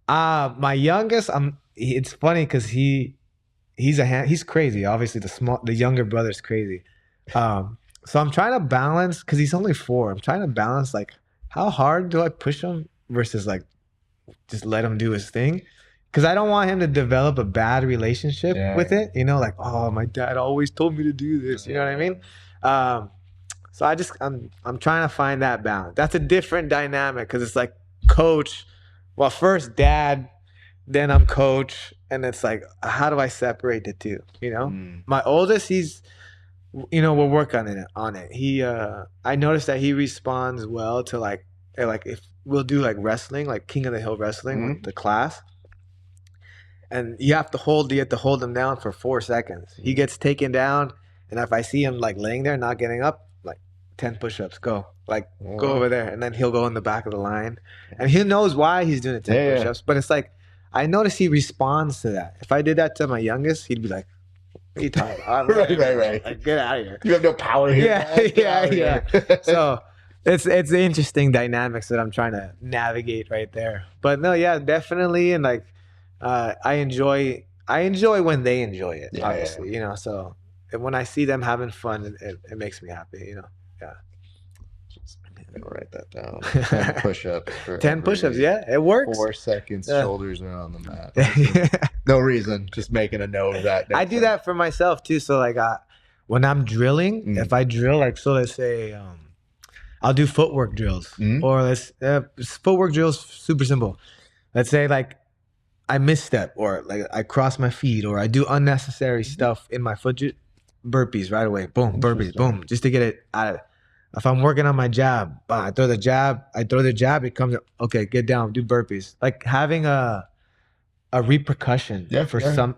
my youngest, it's funny because he's crazy. Obviously the younger brother's crazy. So I'm trying to balance, because he's only 4. I'm trying to balance like how hard do I push him versus like just let him do his thing. Because I don't want him to develop a bad relationship with it. Like, oh, my dad always told me to do this. You know what I mean? So I'm trying to find that balance. That's a different dynamic because it's like coach. Well, first dad, then I'm coach. And it's like, how do I separate the two? My oldest, we'll work on it. I noticed that he responds well to like if we'll do like wrestling, like King of the Hill wrestling with the class. And you have to hold him down for 4 seconds. He gets taken down, and if I see him like laying there, not getting up, like 10 push-ups, go over there, and then he'll go in the back of the line, and he knows why he's doing the 10 push-ups. But it's like I notice he responds to that. If I did that to my youngest, he'd be like, "What are you talking about? Right. Like, get out of here. You have no power here." Yeah. So it's the interesting dynamics that I'm trying to navigate right there. But no, yeah, definitely, and like. I enjoy when they enjoy it, obviously, so when I see them having fun, it makes me happy, yeah. Just gonna write that down. 10 push-ups. 10 push-ups, yeah, it works. 4 seconds, shoulders are on the mat. No reason, just making a note of that. I do that for myself too, so like when I'm drilling, if I drill, like, so let's say I'll do footwork drills, or footwork drills, super simple. Let's say like I misstep, or like I cross my feet, or I do unnecessary stuff in my foot. Burpees right away. Boom, burpees, boom, just to get it out of it. If I'm working on my jab, I throw the jab, it comes, okay, get down, do burpees. Like having a repercussion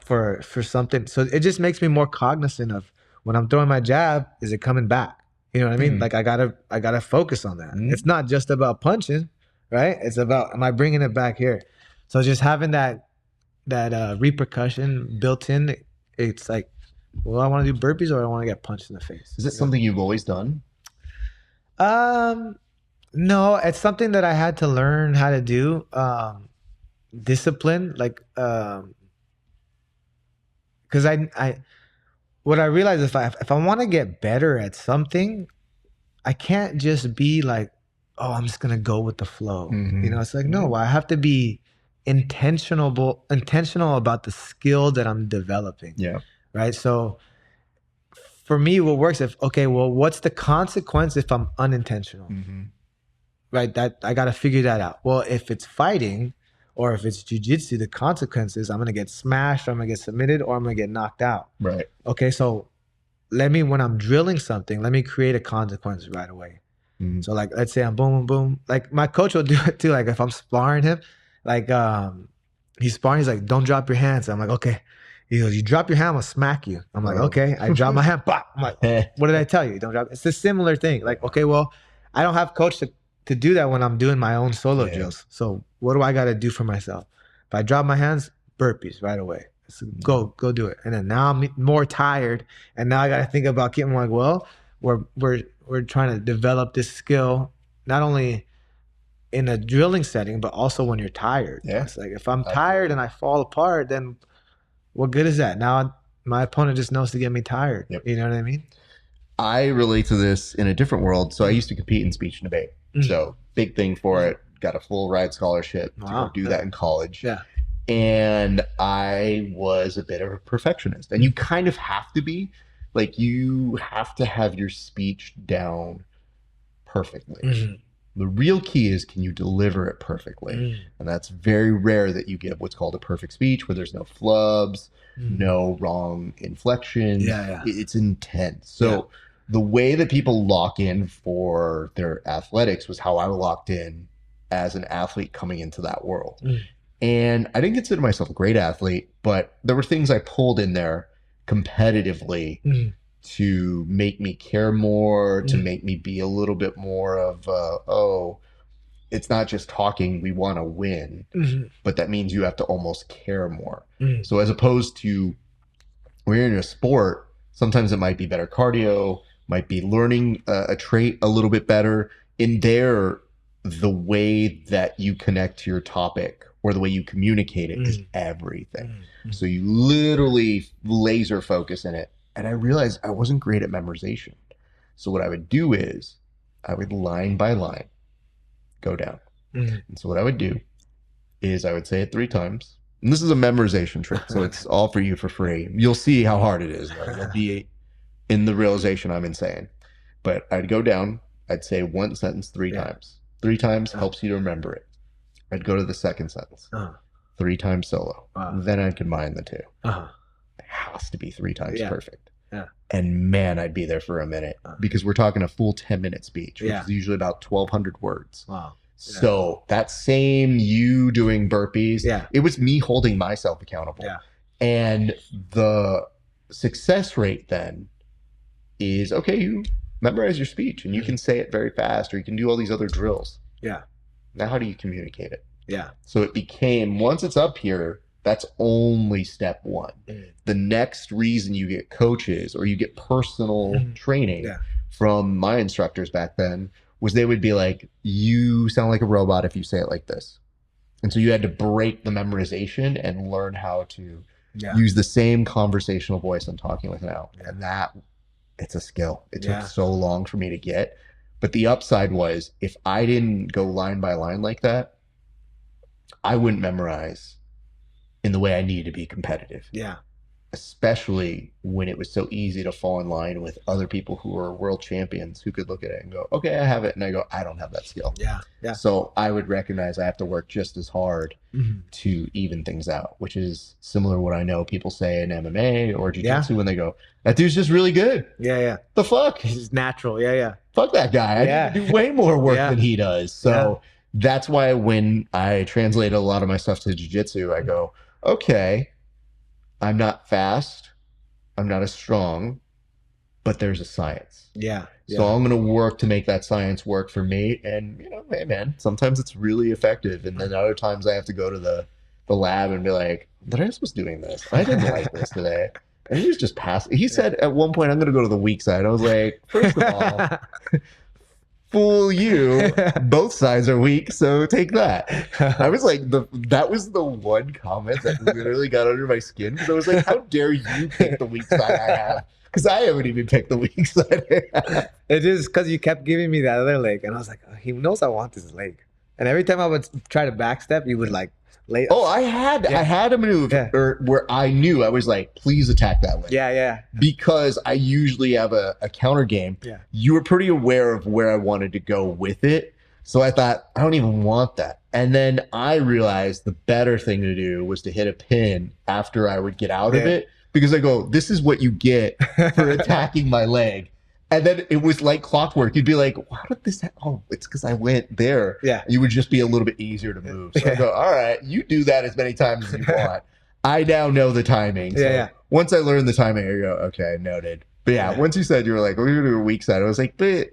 for something. So it just makes me more cognizant of when I'm throwing my jab, is it coming back? You know what I mean? Like I gotta focus on that. It's not just about punching, right? It's about, am I bringing it back here? So just having that repercussion built in, it's like, well, I want to do burpees or I want to get punched in the face. Is it something you've always done? No, it's something that I had to learn how to do. Discipline, like, because what I realized, if I want to get better at something, I can't just be like, oh, I'm just gonna go with the flow. It's like, no, I have to be intentional about the skill that I'm developing. Yeah. Right. So for me, what works what's the consequence if I'm unintentional? Right. That I got to figure that out. Well, if it's fighting or if it's jiu-jitsu, the consequence is I'm going to get smashed, or I'm going to get submitted, or I'm going to get knocked out. Right. Okay. So when I'm drilling something, let me create a consequence right away. So like, let's say I'm boom, boom, boom. Like my coach will do it too. Like if I'm sparring him, like he's sparring, he's like, don't drop your hands. I'm like, okay. He goes, you drop your hand, I'm gonna smack you. I'm like, okay. I drop my hand, bop. I'm like, what did I tell you? Don't drop. It's a similar thing. Like, okay, well, I don't have coach to do that when I'm doing my own solo drills. So what do I got to do for myself? If I drop my hands, burpees right away. So go do it. And then now I'm more tired, and now I got to think about getting like, well, we're trying to develop this skill not only in a drilling setting, but also when you're tired. Yeah. It's like if I'm tired and I fall apart, then what good is that? Now my opponent just knows to get me tired. Yep. You know what I mean? I relate to this in a different world. So I used to compete in speech and debate. So big thing for it. Got a full ride scholarship to go do that in college. Yeah. And I was a bit of a perfectionist. And you kind of have to be. Like, you have to have your speech down perfectly. The real key is, can you deliver it perfectly? And that's very rare that you get what's called a perfect speech, where there's no flubs, no wrong inflection. It's intense. So the way that people lock in for their athletics was how I locked in as an athlete coming into that world. And I didn't consider myself a great athlete, but there were things I pulled in there competitively to make me care more, to make me be a little bit more of, it's not just talking, we want to win, but that means you have to almost care more. So as opposed to when you're in a sport, sometimes it might be better cardio, might be learning a trait a little bit better. In there, the way that you connect to your topic or the way you communicate it is everything. So you literally laser focus in it. And I realized I wasn't great at memorization. So what I would do is I would line by line go down. And so what I would do is I would say it 3 times. And this is a memorization trick. So it's all for you for free. You'll see how hard it is. You'll be in the realization I'm insane. But I'd go down. I'd say one sentence 3 times. 3 times helps you to remember it. I'd go to the second sentence. 3 times solo. Then I'd combine the 2. It has to be 3 times perfect. And man, I'd be there for a minute because we're talking a full 10-minute speech, which is usually about 1,200 words. So that same you doing burpees, it was me holding myself accountable. And the success rate then is, okay, you memorize your speech and you can say it very fast, or you can do all these other drills. Now how do you communicate it? So it became, once it's up here, that's only step 1. The next reason you get coaches or you get personal training from my instructors back then was they would be like, you sound like a robot if you say it like this. And so you had to break the memorization and learn how to use the same conversational voice I'm talking with now. And that, it's a skill. It took so long for me to get. But the upside was, if I didn't go line by line like that, I wouldn't memorize in the way I needed to be competitive. Especially when it was so easy to fall in line with other people who are world champions who could look at it and go, okay, I have it. And I go, I don't have that skill. So I would recognize I have to work just as hard to even things out, which is similar to what I know people say in MMA or Jiu-Jitsu when they go, that dude's just really good. The fuck? He's natural. Fuck that guy. I need to do way more work than he does. So that's why when I translated a lot of my stuff to Jiu-Jitsu, I go, okay, I'm not fast, I'm not as strong, but there's a science. So I'm going to work to make that science work for me. And, you know, hey, man, sometimes it's really effective. And then other times I have to go to the lab and be like, Andreas was doing this. I didn't like this today. And he was just passing. He said at one point, I'm going to go to the weak side. I was like, first of all, fool you. Both sides are weak, so take that. I was like, that was the one comment that literally got under my skin, because I was like, how dare you pick the weak side I have? Because I haven't even picked the weak side I have. It is because you kept giving me that other leg, and I was like, oh, he knows I want this leg. And every time I would try to backstep, you would like lay. Oh, I had a move where I knew, I was like, please attack that leg. Because I usually have a counter game. You were pretty aware of where I wanted to go with it. So I thought, I don't even want that. And then I realized the better thing to do was to hit a pin after I would get out of it. Because I go, this is what you get for attacking my leg. And then it was like clockwork. You'd be like, how did this happen? Oh, it's because I went there. You would just be a little bit easier to move. So I go, all right, you do that as many times as you want. I now know the timing. So once I learned the timing, I go, okay, noted. But yeah, once you said you were like, we're going to do a weak side, I was like, but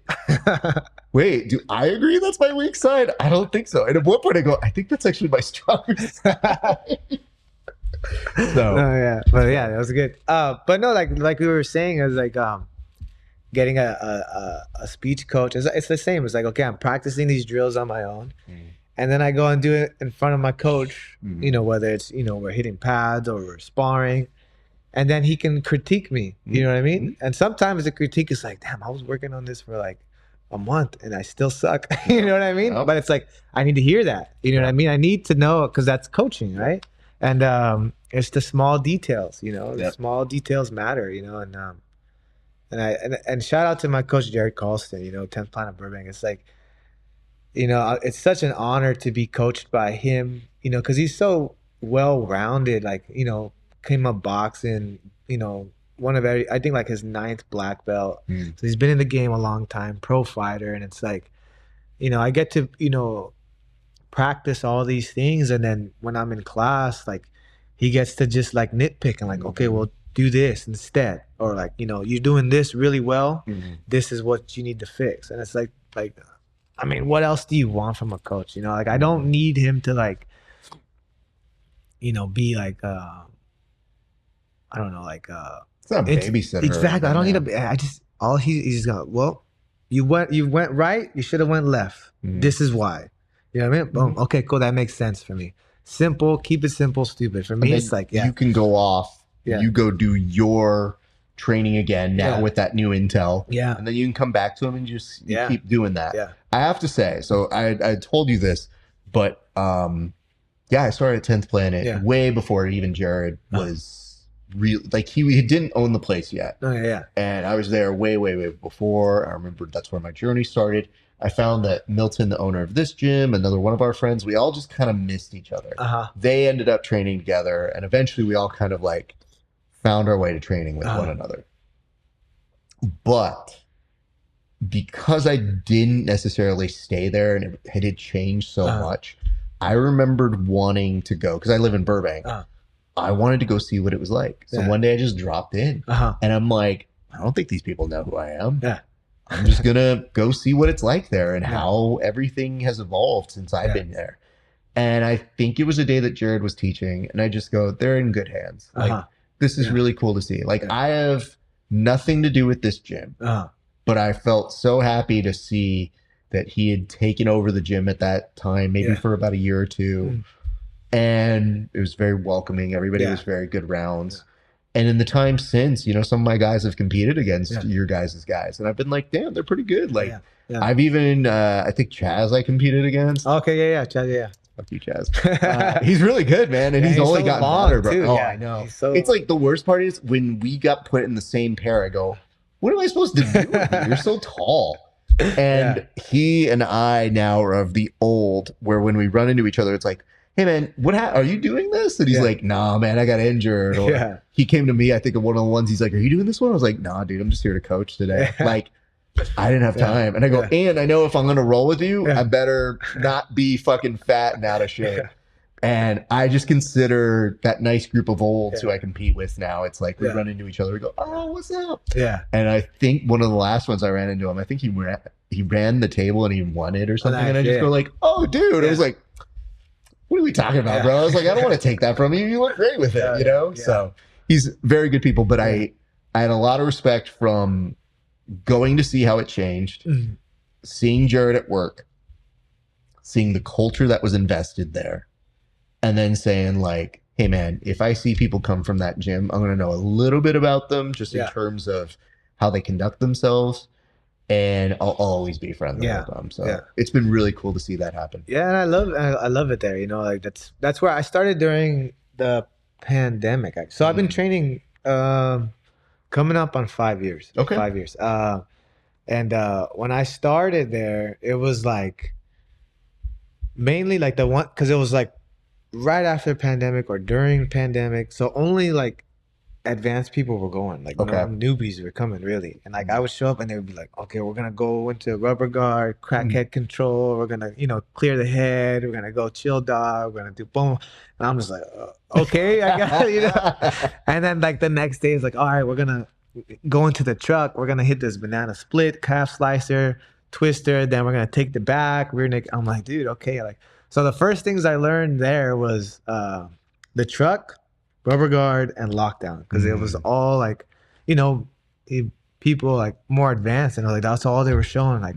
wait, do I agree that's my weak side? I don't think so. And at one point I go, I think that's actually my stronger side. So yeah, but yeah, that was good. But no, like we were saying, it was like getting a speech coach. It's the same. It's like, okay, I'm practicing these drills on my own, and then I go and do it in front of my coach. You know, whether it's we're hitting pads or we're sparring, and then he can critique me. You know what I mean? And sometimes the critique is like, damn, I was working on this for like a month and I still suck. You know what I mean? But it's like, I need to hear that. You know what I mean? I need to know, because that's coaching, right? And it's the small details, the small details matter, and shout out to my coach, Jared Carlston, 10th Planet Burbank. It's like, it's such an honor to be coached by him, because he's so well-rounded, like, came up boxing, I think like his 9th black belt. So he's been in the game a long time, pro fighter. And it's like, I get to, practice all these things, and then when I'm in class, like, he gets to just like nitpick and like, okay, well, do this instead, or like, you're doing this really well, this is what you need to fix. And it's like I mean, what else do you want from a coach? Like, I don't need him to like, be like I don't know, like it's not a babysitter. Exactly. I don't need he's gonna, well, you went right, you should have went left. This is why. You know what I mean? Boom. Okay, cool. That makes sense for me. Simple. Keep it simple, stupid. For me, it's like, you can go off. Yeah. You go do your training again now with that new intel. Yeah. And then you can come back to him and just keep doing that. Yeah. I have to say, so I told you this, but I started at 10th Planet way before even Jared was real. Like, he didn't own the place yet. Oh, yeah. And I was there way, way, way before. I remember that's where my journey started. I found that Milton, the owner of this gym, another one of our friends, we all just kind of missed each other. They ended up training together, and eventually we all kind of like found our way to training with one another. But because I didn't necessarily stay there and it had changed so much, I remembered wanting to go, because I live in Burbank. I wanted to go see what it was like. So one day I just dropped in, and I'm like, I don't think these people know who I am. Yeah. I'm just going to go see what it's like there and how everything has evolved since I've been there. And I think it was a day that Jared was teaching, and I just go, they're in good hands. Like, this is really cool to see. Like, I have nothing to do with this gym, but I felt so happy to see that he had taken over the gym at that time, maybe for about a year or two. And it was very welcoming. Everybody was very good rounds. And in the time since, some of my guys have competed against your guys' guys. And I've been like, damn, they're pretty good. Like, I've even, I think Chaz I competed against. Okay, yeah. Chaz, yeah. Fuck you, Chaz. He's really good, man. And he's only so gotten better, bro. Too. Oh, I know. It's like the worst part is when we got put in the same pair, I go, what am I supposed to do with you? You're so tall. And he and I now are of the old, where when we run into each other, it's like, hey man, are you doing this? And he's like, nah, man, I got injured. Or he came to me, I think, of one of the ones, he's like, are you doing this one? I was like, nah, dude, I'm just here to coach today. Like, I didn't have time. And I go, and I know if I'm going to roll with you, I better not be fucking fat and out of shape. And I just consider that nice group of olds who I compete with now. It's like we run into each other. We go, oh, what's up? Yeah. And I think one of the last ones I ran into him, I think he ran the table and he won it or something. And I just go like, oh, dude. I was like, what are we talking about, bro? I was like, I don't want to take that from you. You look great with it, Yeah. So he's very good people. But I had a lot of respect from going to see how it changed, seeing Jared at work, seeing the culture that was invested there, and then saying like, hey man, if I see people come from that gym, I'm going to know a little bit about them just in terms of how they conduct themselves. And I'll always be friendly with them. So it's been really cool to see that happen. Yeah, and I love it there. Like that's where I started during the pandemic. So I've been training coming up on 5 years. Okay. 5 years. And when I started there, it was like mainly like the one, because it was like right after pandemic or during pandemic. So only like advanced people were going, like newbies were coming, really. And like I would show up and they would be like, okay, we're gonna go into rubber guard, crack head control, we're gonna clear the head, we're gonna go chill dog, we're gonna do boom. And I'm just like, okay, I got it. And then like the next day is like, all right, we're gonna going to the truck, we're gonna hit this banana split, calf slicer, twister, then we're gonna take the back, rear naked. I'm like, dude, okay. Like, so the first things I learned there was the truck, rubber guard, and lockdown, because it was all like, you know, people like more advanced, and like that's all they were showing, like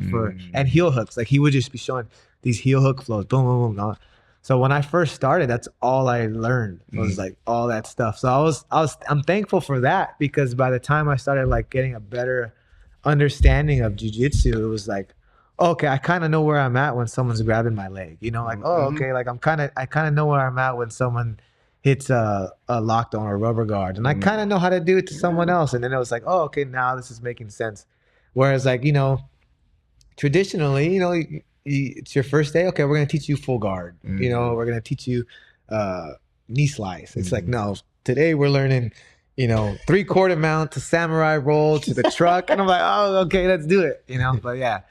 and heel hooks. Like he would just be showing these heel hook flows, boom, boom, boom. So when I first started, that's all I learned was like all that stuff. So I'm thankful for that, because by the time I started like getting a better understanding of jiu-jitsu, it was like, okay, I kind of know where I'm at when someone's grabbing my leg, you know, like, oh, okay, like I kind of know where I'm at when someone hits a lockdown or a rubber guard, and I kind of know how to do it to someone else. And then it was like, oh, okay, now this is making sense. Whereas like, you know, traditionally, you know, it's your first day. Okay, we're gonna teach you full guard. You know, we're gonna teach you knee slice. It's like, no, today we're learning, you know, 3/4 mount to samurai roll to the truck, and I'm like, oh, okay, let's do it. You know, but yeah,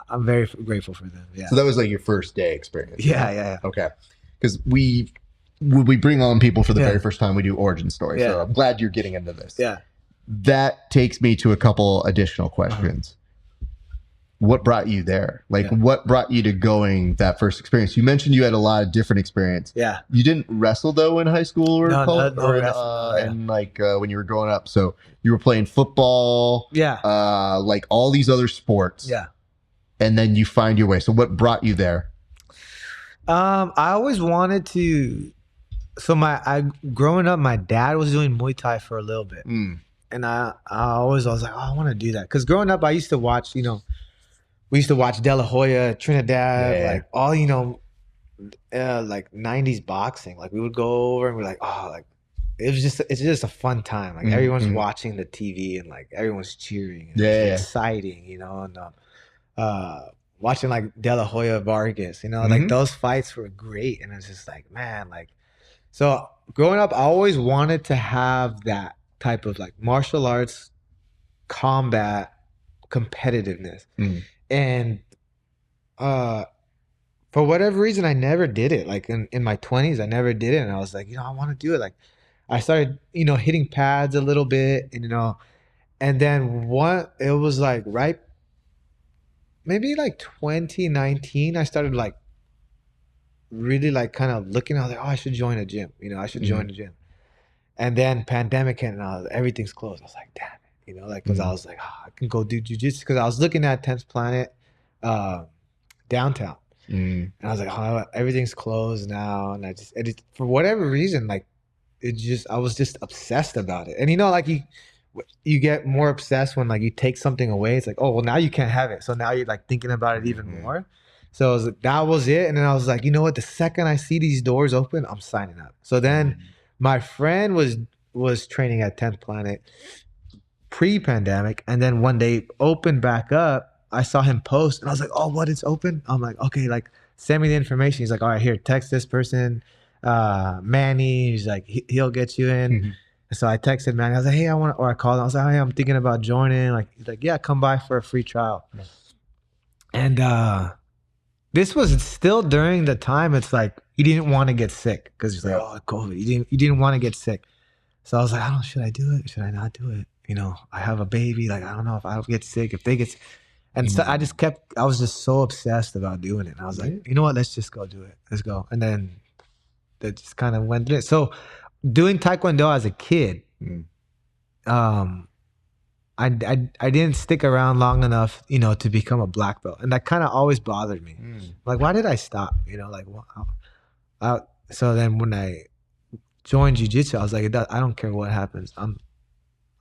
I'm very grateful for them. Yeah. So that was like your first day experience. Yeah. Okay, because when we bring on people for the very first time, we do origin story. So I'm glad you're getting into this. Yeah. That takes me to a couple additional questions. What brought you there? Like, what brought you to going that first experience? You mentioned you had a lot of different experience. Yeah. You didn't wrestle though in high school or college, or and like when you were growing up. So you were playing football. Yeah. Like all these other sports. Yeah. And then you find your way. So what brought you there? I always wanted to. So growing up, my dad was doing Muay Thai for a little bit, and I was like, oh, I want to do that, because growing up I used to watch, you know. We used to watch De La Hoya, Trinidad, like all, you know, like 90s boxing. Like we would go over and we're like, oh, like it's just a fun time. Like everyone's watching the TV and like everyone's cheering. And it's exciting, you know, and watching like De La Hoya Vargas, you know, like those fights were great. And it's just like, man, like, so growing up, I always wanted to have that type of like martial arts, combat, competitiveness. And for whatever reason, I never did it. Like in my 20s, I never did it. And I was like, you know, I want to do it. Like I started, you know, hitting pads a little bit, and, you know, and then it was like maybe like 2019, I started like really like kind of looking. I was like, oh, I should join a gym. You know, I should join a gym. And then pandemic hit, and everything's closed. I was like, damn it. You know, like, because I was like, oh, I can go do jiu-jitsu, because I was looking at 10th Planet downtown, and I was like, oh, everything's closed now, and for whatever reason, like, I was just obsessed about it. And you know, like you get more obsessed when like you take something away. It's like, oh, well, now you can't have it, so now you're like thinking about it even more. So that was it. And then I was like, you know what? The second I see these doors open, I'm signing up. So then my friend was training at 10th Planet pre-pandemic, and then one day opened back up. I saw him post, and I was like, oh, what, it's open? I'm like, okay, like send me the information. He's like, all right, here, text this person, Manny. He's like, he'll get you in. So I texted Manny. I was like, hey, I called him. I was like, hey, I'm thinking about joining. Like, he's like, yeah, come by for a free trial. And this was still during the time, it's like he didn't want to get sick, because he's like, oh, COVID. He didn't want to get sick. So I was like, should I do it? Should I not do it? You know, I have a baby. Like, I don't know if I get sick, if they get sick. And so I was just so obsessed about doing it. And I was like, you know what? Let's just go do it. Let's go. And then that just kind of went through it. So doing Taekwondo as a kid, I didn't stick around long enough, you know, to become a black belt. And that kind of always bothered me. Like, why did I stop? You know, like, so then when I joined jiu-jitsu, I was like, I don't care what happens. I'm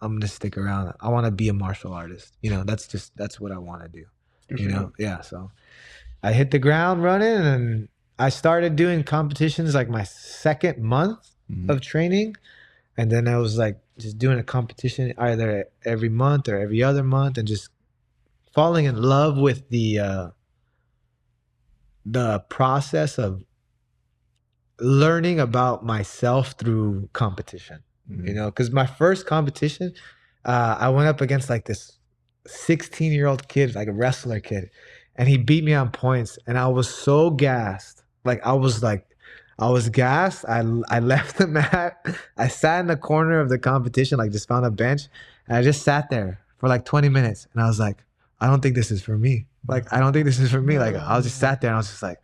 gonna stick around. I want to be a martial artist. You know, that's what I want to do. You know, yeah. So I hit the ground running, and I started doing competitions like my second month of training, and then I was like just doing a competition either every month or every other month, and just falling in love with the process of learning about myself through competition. You know, because my first competition, I went up against like this 16-year-old kid, like a wrestler kid, and he beat me on points, and I was so gassed. Like I was like, I was gassed. I left the mat. I sat in the corner of the competition, like just found a bench, and I just sat there for like 20 minutes. And I was like, I don't think this is for me. Like, I don't think this is for me. Like, I was just sat there and I was just like,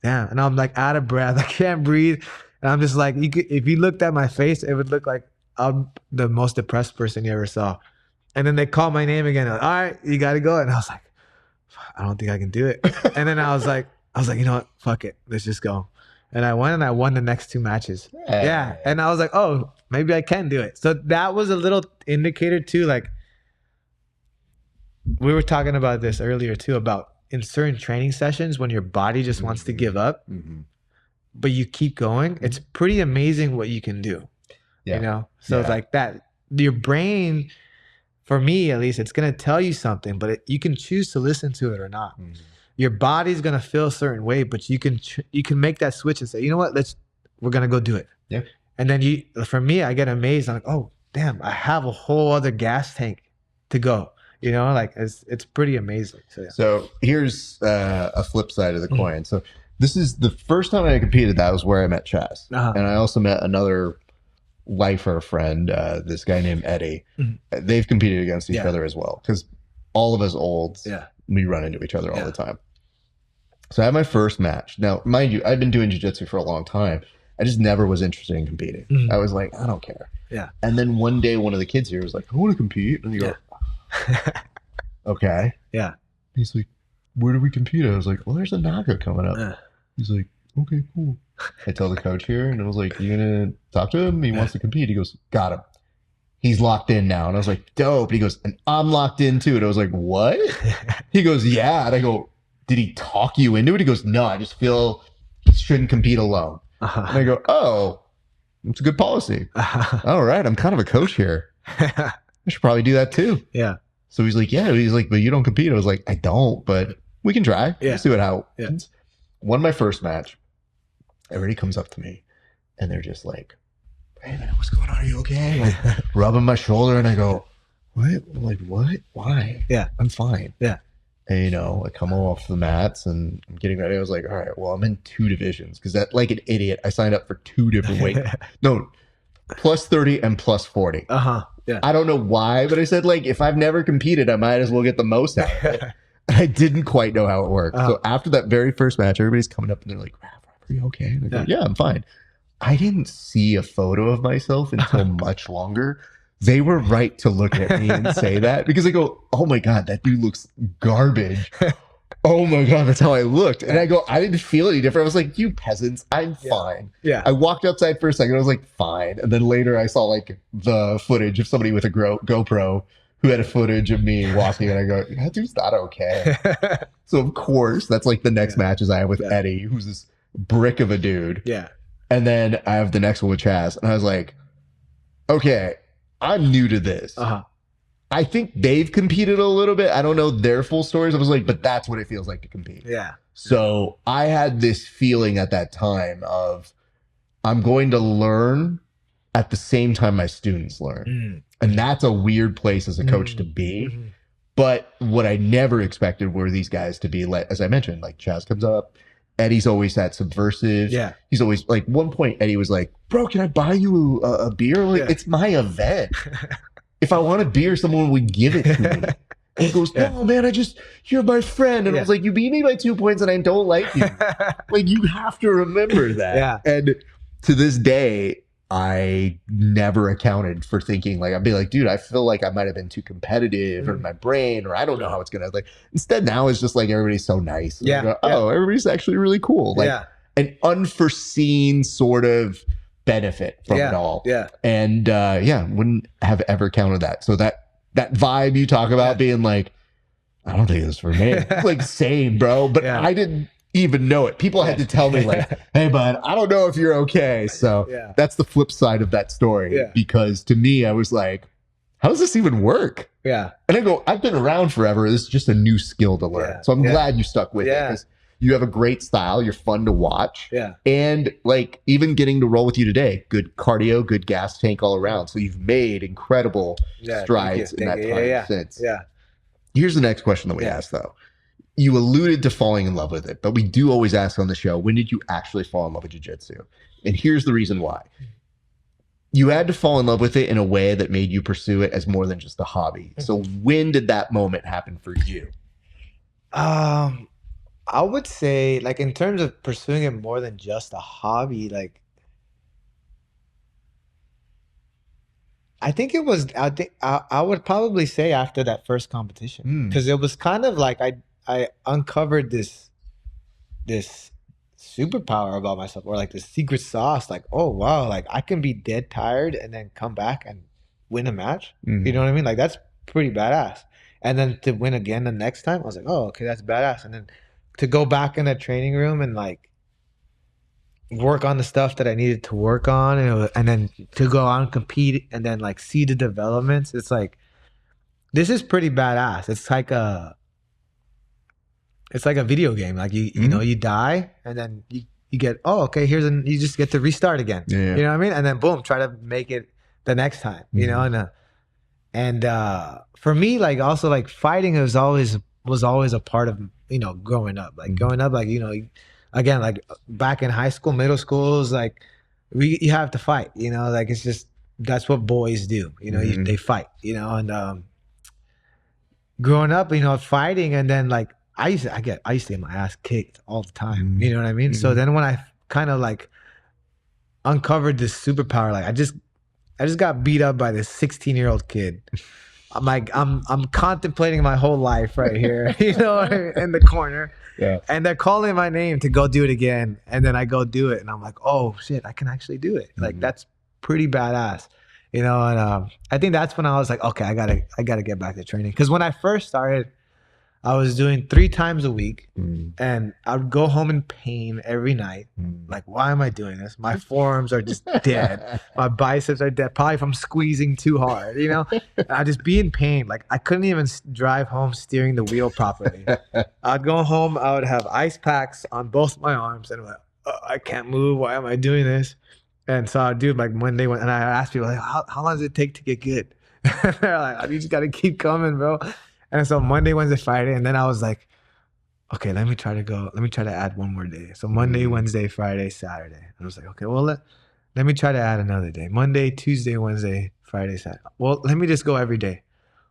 damn. And I'm like out of breath. I can't breathe. And I'm just like, if you looked at my face, it would look like I'm the most depressed person you ever saw. And then they called my name again. Like, all right, you got to go. And I was like, I don't think I can do it. And then I was like, you know what? Fuck it. Let's just go. And I went and I won the next 2 matches. Yeah. And I was like, oh, maybe I can do it. So that was a little indicator too. Like, we were talking about this earlier too, about in certain training sessions when your body just wants to give up, but you keep going. It's pretty amazing what you can do. Yeah. You know? So it's like that. Your brain, for me at least, it's going to tell you something, but you can choose to listen to it or not. Your body's going to feel a certain way, but you can make that switch and say, you know what, we're going to go do it. Yeah. And then for me, I get amazed. I'm like, oh, damn, I have a whole other gas tank to go. You know, like it's pretty amazing. So, yeah. So here's a flip side of the coin. So this is the first time I competed. That was where I met Chaz. And I also met another lifer friend, this guy named Eddie. They've competed against each other as well, because all of us olds, we run into each other all the time. So I had my first match. Now, mind you, I've been doing jiu-jitsu for a long time. I just never was interested in competing. I was like, I don't care. Yeah. And then one day, one of the kids here was like, I want to compete. And you go, okay. Yeah. He's like, where do we compete? I was like, well, there's a Naga coming up. He's like, okay, cool. I tell the coach here, and I was like, you gonna talk to him? He wants to compete. He goes, got him. He's locked in now. And I was like, dope. And he goes, and I'm locked in too. And I was like, what? He goes, yeah. And I go, did he talk you into it? He goes, no, I just feel he shouldn't compete alone. And I go, oh, it's a good policy. All right, I'm kind of a coach here. I should probably do that too. Yeah. So he's like, yeah. He's like, but you don't compete. I was like, I don't, but we can try. Yeah. Let's see what happens. Won my first match. Everybody comes up to me and they're just like, hey man, what's going on? Are you okay? Like, rubbing my shoulder, and I go, what? I'm like, what? Why? Yeah. I'm fine. Yeah. And, you know, I come off the mats and I'm getting ready. I was like, all right, well, I'm in 2 divisions, because that, like an idiot, I signed up for 2 different weight. No, plus 30 and plus 40. Yeah. I don't know why, but I said, like, if I've never competed, I might as well get the most out of it. And I didn't quite know how it worked. So after that very first match, everybody's coming up and they're like, are you okay? And I go, yeah, I'm fine. I didn't see a photo of myself until much longer. They were right to look at me and say that, because I go, oh my God, that dude looks garbage. Oh my God, that's how I looked. And I go, I didn't feel any different. I was like, you peasants, I'm fine. Yeah. I walked outside for a second. I was like, fine. And then later I saw like the footage of somebody with a GoPro who had a footage of me walking, and I go, that dude's not okay. So of course, that's like the next matches I have with Eddie, who's this brick of a dude. Yeah. And then I have the next one with Chaz. And I was like, okay, I'm new to this. I think they've competed a little bit. I don't know their full stories. I was like, but that's what it feels like to compete. Yeah. So I had this feeling at that time of, I'm going to learn at the same time my students learn. And that's a weird place as a coach to be. But what I never expected were these guys to be, like, as I mentioned, like Chaz comes up. Eddie's always that subversive. Yeah. He's always like, one point Eddie was like, bro, can I buy you a beer? Like, it's my event. If I want a beer, someone would give it to me. And he goes, no, man, you're my friend. And I was like, you beat me by 2 points and I don't like you. Like, you have to remember that. Yeah. And to this day, I never accounted for thinking, like, I'd be like, dude, I feel like I might have been too competitive or in my brain, or I don't know how it's going to, like, instead now it's just like, everybody's so nice. Yeah. Go, oh, everybody's actually really cool. Like an unforeseen sort of benefit from it all. Yeah. And wouldn't have ever counted that. So that vibe you talk about being like, I don't think this is for me. Like, same, bro. But I didn't even know it. People had to tell me, like, hey, bud, I don't know if you're okay. So that's the flip side of that story. Yeah. Because to me, I was like, how does this even work? Yeah. And I go, I've been around forever. This is just a new skill to learn. Yeah. So I'm glad you stuck with it, because you have a great style. You're fun to watch. Yeah. And like, even getting to roll with you today, good cardio, good gas tank all around. So you've made incredible strides in that time since. Yeah. Here's the next question that we asked, though. you alluded to falling in love with it, but we do always ask on the show, when did you actually fall in love with jiu-jitsu? And here's the reason why. You had to fall in love with it in a way that made you pursue it as more than just a hobby. So when did that moment happen for you? I would say, like, in terms of pursuing it more than just a hobby, like, I think it was, I would probably say after that first competition, because it was kind of like I uncovered this superpower about myself, or like this secret sauce, like, oh wow, like I can be dead tired and then come back and win a match. You know what I mean? Like, that's pretty badass. And then to win again the next time, I was like, oh, okay, that's badass. And then to go back in the training room and like work on the stuff that I needed to work on, and then to go out and compete and then like see the developments. It's like, this is pretty badass. It's like a video game. Like you know, you die and then you get, oh, okay, you just get to restart again. Yeah. You know what I mean? And then boom, try to make it the next time, you know? And for me, like, also like fighting was always a part of, you know, growing up, like you know, again, like back in high school, middle school, is like you have to fight, you know, like it's just, that's what boys do, you know, they fight, you know. And growing up, you know, fighting, and then like I used to get my ass kicked all the time, you know what I mean? So then when I kind of like uncovered this superpower, like I just got beat up by this 16-year-old kid. I'm like, I'm contemplating my whole life right here, you know, in the corner. Yeah. And they're calling my name to go do it again. And then I go do it. And I'm like, oh shit, I can actually do it. Like, that's pretty badass, you know? And I think that's when I was like, okay, I gotta get back to training. Cause when I first started, I was doing 3 times a week, and I would go home in pain every night. Like, why am I doing this? My forearms are just dead. My biceps are dead, probably from squeezing too hard, you know? I'd just be in pain. Like, I couldn't even drive home steering the wheel properly. I'd go home, I would have ice packs on both my arms, and I'm like, oh, I can't move. Why am I doing this? And so I'd do like Monday, and I asked people, like, how long does it take to get good? They're like, you just got to keep coming, bro. And so Monday, Wednesday, Friday, and then I was like, okay, let me try to add one more day. So Monday, Wednesday, Friday, Saturday. And I was like, okay, well, let me try to add another day. Monday, Tuesday, Wednesday, Friday, Saturday. Well, let me just go every day.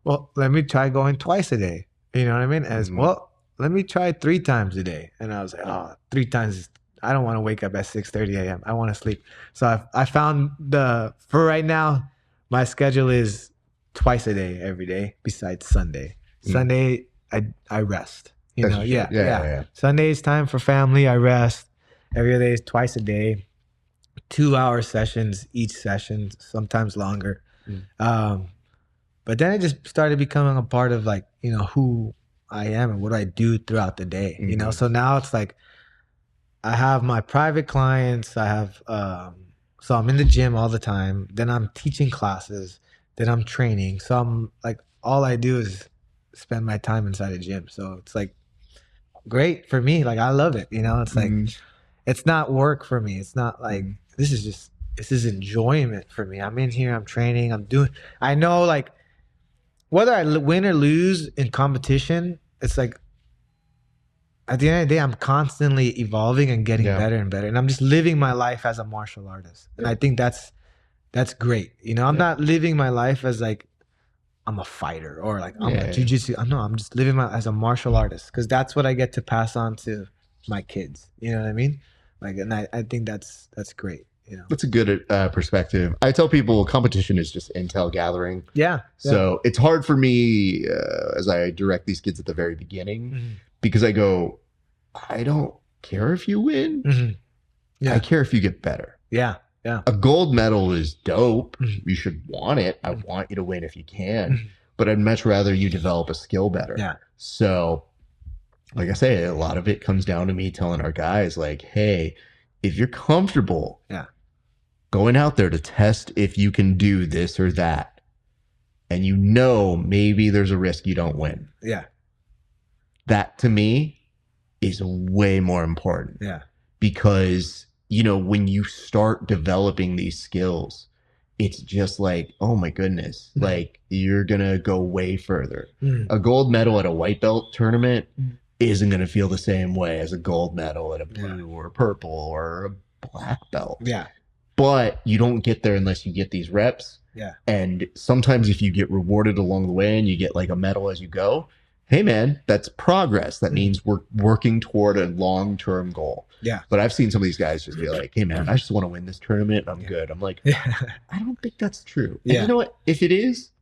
Well, let me try going twice a day. You know what I mean? As well, let me try 3 times a day. And I was like, oh, 3 times, I don't want to wake up at 6:30 a.m. I want to sleep. So I found for right now, my schedule is twice a day, every day, besides Sunday. Sunday, I rest. You know, yeah. Sunday is time for family. I rest. Every other day is twice a day, 2-hour sessions each session, sometimes longer. But then it just started becoming a part of, like, you know, who I am and what I do throughout the day. You know, so now it's like I have my private clients. I have so I'm in the gym all the time. Then I'm teaching classes. Then I'm training. So I'm like, all I do is spend my time inside a gym. So it's like great for me. Like, I love it. You know, it's like, it's not work for me. It's not like, this is enjoyment for me. I'm in here, I'm training, I know, like, whether I win or lose in competition, it's like, at the end of the day, I'm constantly evolving and getting better and better. And I'm just living my life as a martial artist. And I think that's great. You know, I'm not living my life as like, I'm a fighter or like I'm a jiu-jitsu. I'm just living as a martial artist, because that's what I get to pass on to my kids. You know what I mean? Like, and I think that's great. You know, that's a good perspective. I tell people competition is just intel gathering. Yeah. So it's hard for me as I direct these kids at the very beginning, because I go, I don't care if you win. I care if you get better. Yeah. Yeah. A gold medal is dope. You should want it. I want you to win if you can, but I'd much rather you develop a skill better. Yeah. So, like I say, a lot of it comes down to me telling our guys, like, hey, if you're comfortable going out there to test if you can do this or that, and you know maybe there's a risk you don't win. Yeah. That to me is way more important. Yeah. Because, you know, when you start developing these skills, it's just like, oh my goodness, like, you're going to go way further. A gold medal at a white belt tournament isn't going to feel the same way as a gold medal and a blue or a purple or a black belt. Yeah. But you don't get there unless you get these reps. Yeah. And sometimes if you get rewarded along the way and you get like a medal as you go, hey man, that's progress. That means we're working toward a long-term goal. Yeah. But I've seen some of these guys just be like, hey man, I just want to win this tournament. I'm good. I'm like, I don't think that's true. And you know what? If it is,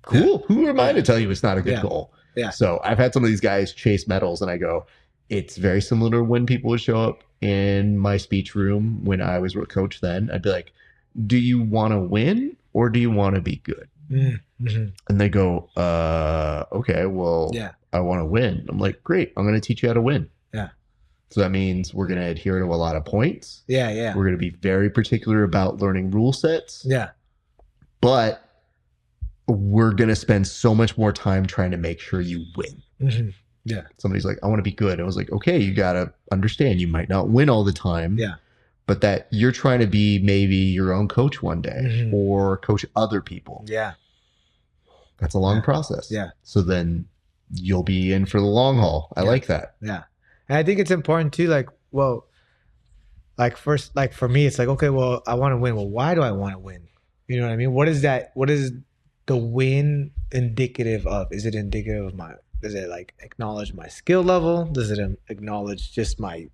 cool. Who am I to tell you it's not a good goal? Yeah. So I've had some of these guys chase medals and I go, it's very similar to when people would show up in my speech room when I was a coach then. I'd be like, do you want to win or do you want to be good? Mm-hmm. And they go, okay, well, I want to win. I'm like, great. I'm going to teach you how to win. Yeah. So that means we're going to adhere to a lot of points. Yeah. Yeah. We're going to be very particular about learning rule sets. Yeah. But we're going to spend so much more time trying to make sure you win. Mm-hmm. Yeah. Somebody's like, I want to be good. I was like, okay, you got to understand you might not win all the time. Yeah. But that you're trying to be maybe your own coach one day or coach other people. Yeah. That's a long process. Yeah. So then you'll be in for the long haul. I like that. Yeah. And I think it's important too, like, well, like first, like for me, it's like, okay, well, I want to win. Well, why do I want to win? You know what I mean? What is that? What is the win indicative of? Is it indicative of does it like acknowledge my skill level? Does it acknowledge just my,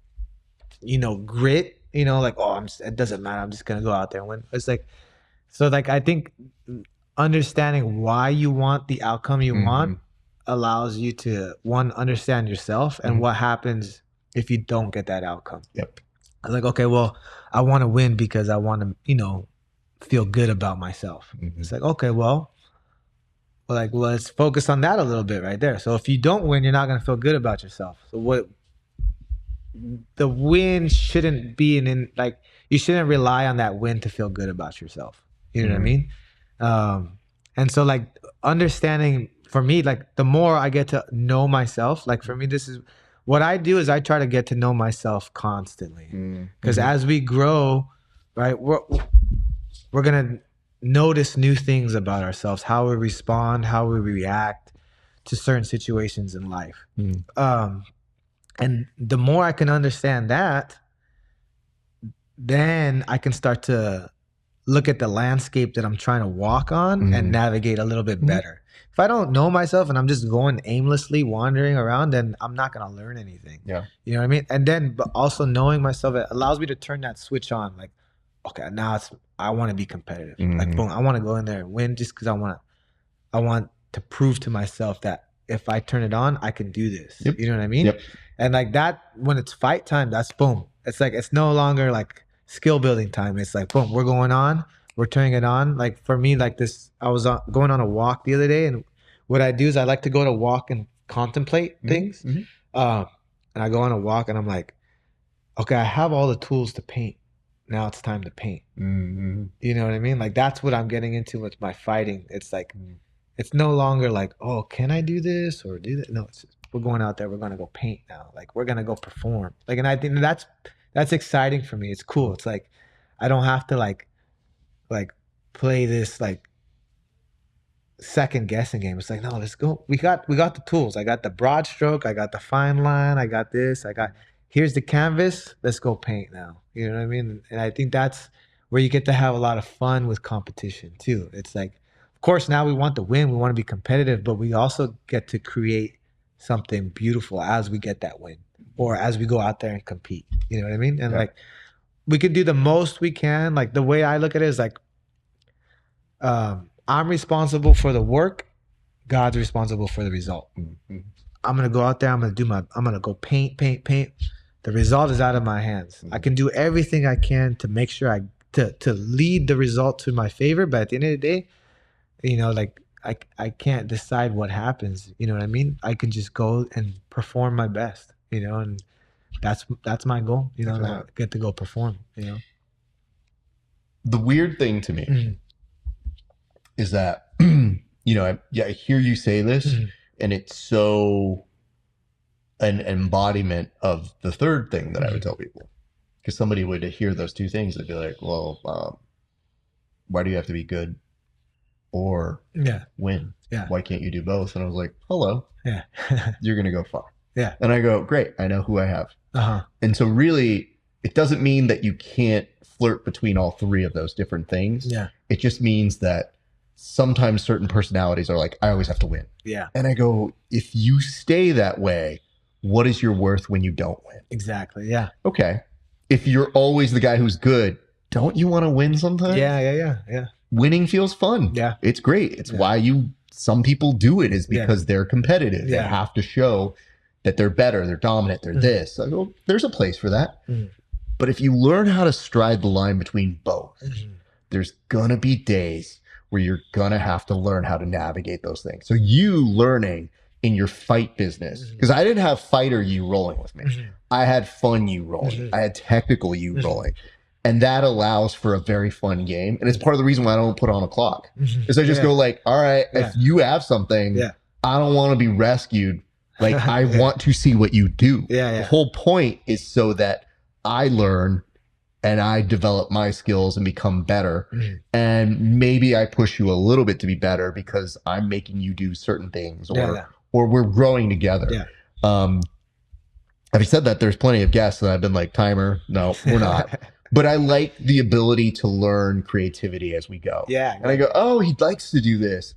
grit? Like, it doesn't matter. I'm just going to go out there and win. It's like, so like, I think understanding why you want the outcome you want allows you to, one, understand yourself and what happens if you don't get that outcome. Yep. I was like, okay, well, I want to win because I want to, feel good about myself. It's like, okay, well, let's focus on that a little bit right there. So if you don't win, you're not going to feel good about yourself. So the win shouldn't be you shouldn't rely on that win to feel good about yourself. You know what I mean? And so like understanding for me, like the more I get to know myself, like for me, this is what I do is I try to get to know myself constantly. Because as we grow, right, we're going to notice new things about ourselves, how we respond, how we react to certain situations in life. And the more I can understand that, then I can start to look at the landscape that I'm trying to walk on and navigate a little bit better. If I don't know myself and I'm just going aimlessly wandering around, then I'm not going to learn anything. Yeah. You know what I mean? And then, but also knowing myself, it allows me to turn that switch on. Like, okay, now I want to be competitive. Like, boom, I want to go in there and win just because I want to prove to myself that if I turn it on, I can do this. Yep. You know what I mean? Yep. And like that, when it's fight time, that's boom. It's like, it's no longer like skill building time. It's like, boom, we're going on. We're turning it on. Like for me, like this, I was going on a walk the other day, and what I do is I like to go to walk and contemplate things. And I go on a walk and I'm like, okay, I have all the tools to paint. Now it's time to paint. You know what I mean? Like that's what I'm getting into with my fighting. It's like, it's no longer like, oh, can I do this or do that? No, it's just, we're going out there. We're going to go paint now. Like we're going to go perform. Like, and I think that's exciting for me. It's cool. It's like, I don't have to like play this like second guessing game. It's like, no, let's go. We got the tools. I got the broad stroke. I got the fine line. I got this. Here's the canvas. Let's go paint now. You know what I mean? And I think that's where you get to have a lot of fun with competition too. It's like, of course, now we want to win. We want to be competitive, but we also get to create something beautiful as we get that win or as we go out there and compete. You know what I mean? And like, we can do the most we can. Like the way I look at it is like, I'm responsible for the work. God's responsible for the result. I'm going to go out there. I'm going to go paint. The result is out of my hands. I can do everything I can to make sure to lead the result to my favor. But at the end of the day, you know, like I can't decide what happens. You know what I mean? I can just go and perform my best, you know, and that's my goal, you know, I get to go perform, you know. The weird thing to me is that, you know, I hear you say this and it's so an embodiment of the third thing that I would tell people. Because somebody would hear those two things, they'd be like, well, why do you have to be good or win? Yeah. Why can't you do both? And I was like, hello. Yeah. You're going to go far. Yeah. And I go, great, I know who I have. Uh-huh. And so really, it doesn't mean that you can't flirt between all three of those different things. Yeah. It just means that sometimes certain personalities are like, I always have to win. Yeah. And I go, if you stay that way, what is your worth when you don't win? Exactly. Yeah. Okay. If you're always the guy who's good, don't you want to win sometimes? Yeah. Winning feels fun. Yeah. It's great. It's why some people do it, is because they're competitive. Yeah. They have to show that they're better, they're dominant, they're this. I go, there's a place for that. Mm. But if you learn how to stride the line between both, there's gonna be days where you're gonna have to learn how to navigate those things. So you learning in your fight business, because I didn't have fighter you rolling with me. I had fun you rolling. I had technical you rolling. And that allows for a very fun game. And it's part of the reason why I don't put on a clock. Is I just go like, all right, if you have something, I don't want to be rescued. Like, I want to see what you do. The whole point is so that I learn and I develop my skills and become better. And maybe I push you a little bit to be better because I'm making you do certain things, or we're growing together. Having said that, there's plenty of guests that I've been like, timer, no, we're not. But I like the ability to learn creativity as we go. Yeah. And I go, oh, he likes to do this.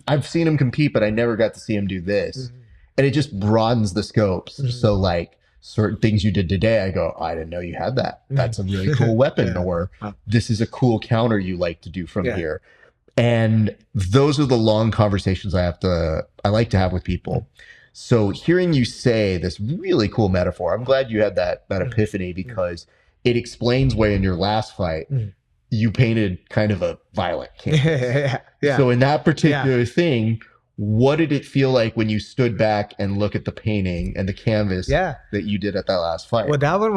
I've seen him compete, but I never got to see him do this. And it just broadens the scopes. So like certain things you did today, I go, I didn't know you had that. That's a really cool weapon. Or this is a cool counter you like to do from here. And those are the long conversations I like to have with people. So hearing you say this really cool metaphor, I'm glad you had that epiphany, because it explains why in your last fight, you painted kind of a violent canvas. So in that particular thing, what did it feel like when you stood back and look at the painting and the canvas that you did at that last fight? Well, that one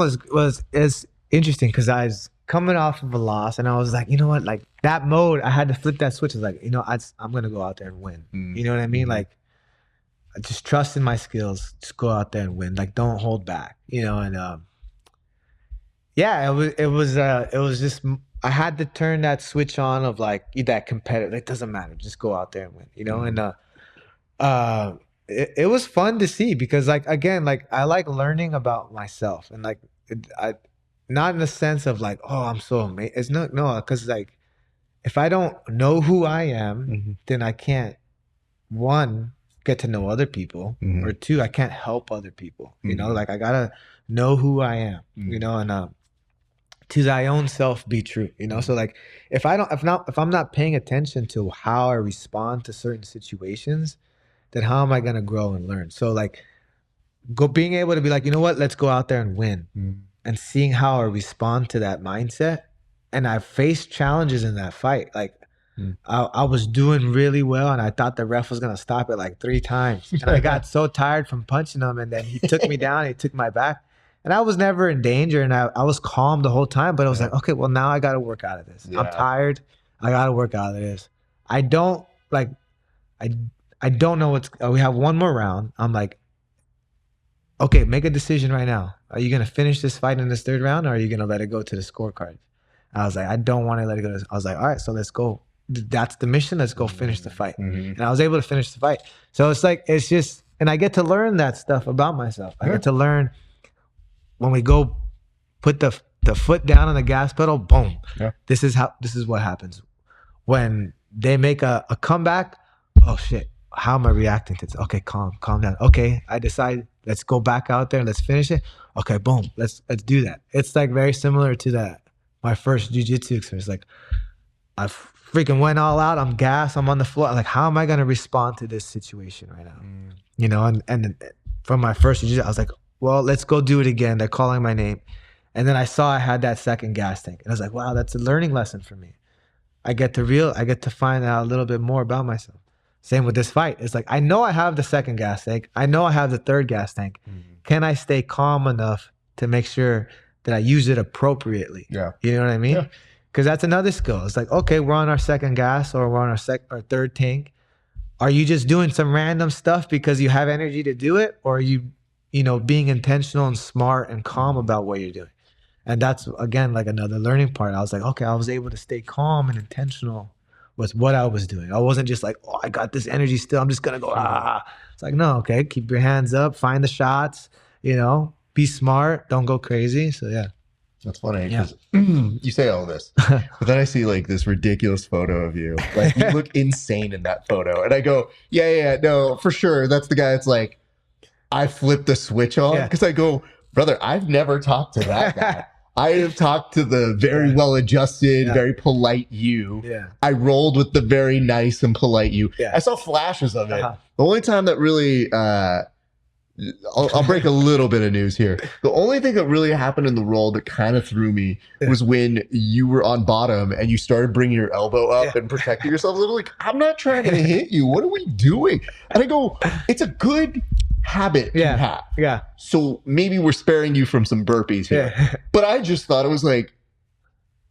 is interesting because I was coming off of a loss and I was like, you know what, like that mode, I had to flip that switch. I was like, you know, I'm going to go out there and win. You know what I mean? Like, just trust in my skills, just go out there and win. Like, don't hold back, you know? And, it was just, I had to turn that switch on of like that competitive. It doesn't matter, just go out there and win, you know. And it was fun to see because, like, again, like I like learning about myself, and like I not in the sense of like, oh, I'm so amazing. It's no, because like if I don't know who I am, then I can't, one, get to know other people, or two, I can't help other people. You know, like I gotta know who I am, you know, and to thy own self be true, you know. So like if I'm not paying attention to how I respond to certain situations, then how am I gonna grow and learn? So like being able to be like, you know what, let's go out there and win, and seeing how I respond to that mindset. And I faced challenges in that fight. Like I was doing really well, and I thought the ref was gonna stop it like 3 times, and I got so tired from punching him, and then he took me down, he took my back. And I was never in danger, and I was calm the whole time, but I was like, okay, well, now I got to work out of this. I'm tired. I got to work out of this. I don't know we have one more round. I'm like, okay, make a decision right now. Are you going to finish this fight in this 3rd round, or are you going to let it go to the scorecard? I was like, I don't want to let it go. I was like, all right, so let's go. That's the mission. Let's go finish the fight. And I was able to finish the fight. So it's like, it's just, and I get to learn that stuff about myself. I get to learn when we go put the foot down on the gas pedal, boom. This is what happens. When they make a comeback, oh shit, how am I reacting to this? Okay, calm down. Okay, I decide, let's go back out there and let's finish it. Okay, boom, let's do that. It's like very similar to my first jiu-jitsu experience. Like I freaking went all out, I'm gassed, I'm on the floor. Like, how am I gonna respond to this situation right now? You know, and from my first jiu-jitsu, I was like, well, let's go do it again. They're calling my name. And then I saw I had that second gas tank. And I was like, wow, that's a learning lesson for me. I get to find out a little bit more about myself. Same with this fight. It's like, I know I have the second gas tank. I know I have the 3rd gas tank. Can I stay calm enough to make sure that I use it appropriately? You know what I mean? Because that's another skill. It's like, okay, we're on our second gas, or we're on our 3rd tank. Are you just doing some random stuff because you have energy to do it? Or are you know, being intentional and smart and calm about what you're doing? And that's, again, like another learning part. I was like, okay, I was able to stay calm and intentional was what I was doing. I wasn't just like, oh, I got this energy still, I'm just gonna go, ah. It's like, no, okay, keep your hands up, find the shots, you know, be smart, don't go crazy. So yeah. That's funny because you say all this, but then I see like this ridiculous photo of you. Like you look insane in that photo. And I go, yeah, no, for sure. That's the guy that's like, I flipped the switch on. Because I go, brother, I've never talked to that guy. I have talked to the very well-adjusted, very polite you. Yeah. I rolled with the very nice and polite you. Yeah. I saw flashes of it. The only time that really... I'll break a little bit of news here. The only thing that really happened in the roll that kind of threw me was when you were on bottom and you started bringing your elbow up and protecting yourself. Literally, like, I'm not trying to hit you. What are we doing? And I go, it's a good habit to have. Yeah. So maybe we're sparing you from some burpees here. Yeah. But I just thought it was like,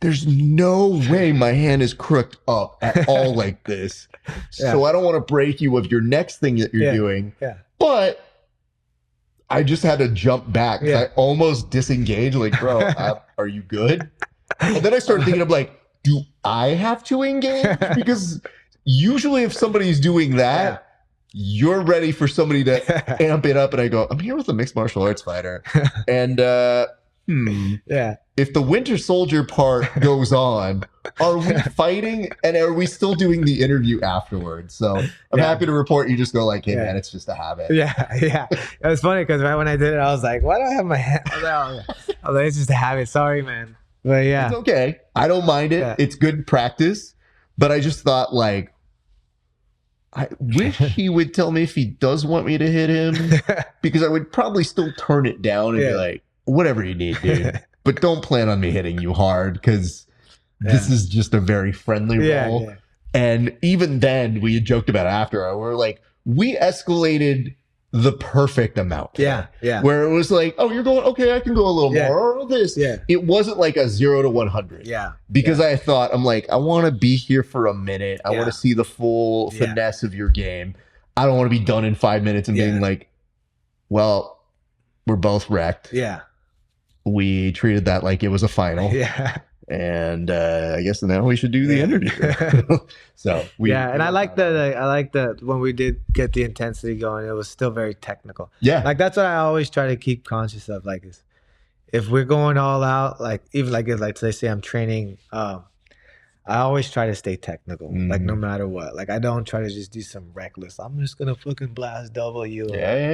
there's no way my hand is crooked up at all like this. So I don't want to break you of your next thing that you're doing. Yeah. But I just had to jump back because I almost disengaged. Like, bro, are you good? And then I started thinking, I'm like, do I have to engage? Because usually if somebody's doing that, you're ready for somebody to amp it up. And I go, I'm here with a mixed martial arts fighter. And if the Winter Soldier part goes on, are we fighting and are we still doing the interview afterwards? So I'm happy to report you just go like, hey man, it's just a habit. Yeah. It was funny because right when I did it, I was like, why do I have my hand? I was like, it's just a habit. Sorry, man. But yeah. It's okay. I don't mind it. It's good practice. But I just thought like, I wish he would tell me if he does want me to hit him because I would probably still turn it down and be like, whatever you need, dude. But don't plan on me hitting you hard because this is just a very friendly roll. Yeah. And even then, we had joked about it after. We're like, we escalated the perfect amount. Yeah. Where it was like, oh, you're going, okay, I can go a little more. Or this. Yeah. It wasn't like a 0 to 100. Yeah. Because I thought, I'm like, I want to be here for a minute. I want to see the full finesse of your game. I don't want to be done in 5 minutes and being like, well, we're both wrecked. Yeah. We treated that like it was a final. Yeah. And I guess now we should do the interview. So and I like that when we did get the intensity going, it was still very technical. Yeah. Like that's what I always try to keep conscious of. Like is if we're going all out, like even like let's say I'm training, I always try to stay technical, like no matter what. Like I don't try to just do some reckless. I'm just gonna fucking blast W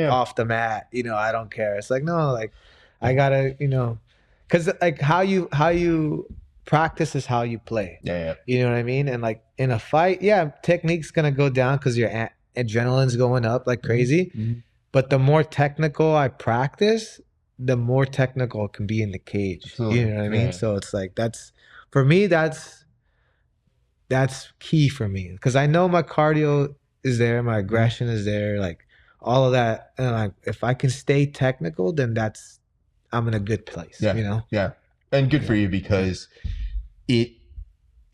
off the mat. You know, I don't care. It's like no, like I gotta, you know, because like how you practice is how you play. You know what I mean? And like in a fight, technique's gonna go down because your adrenaline's going up like crazy. But the more technical I practice, the more technical it can be in the cage. Absolutely. You know what I mean? So it's like that's for me. That's key for me because I know my cardio is there, my aggression is there, like all of that. And like if I can stay technical, then I'm in a good place. You know? Yeah. And good for you because it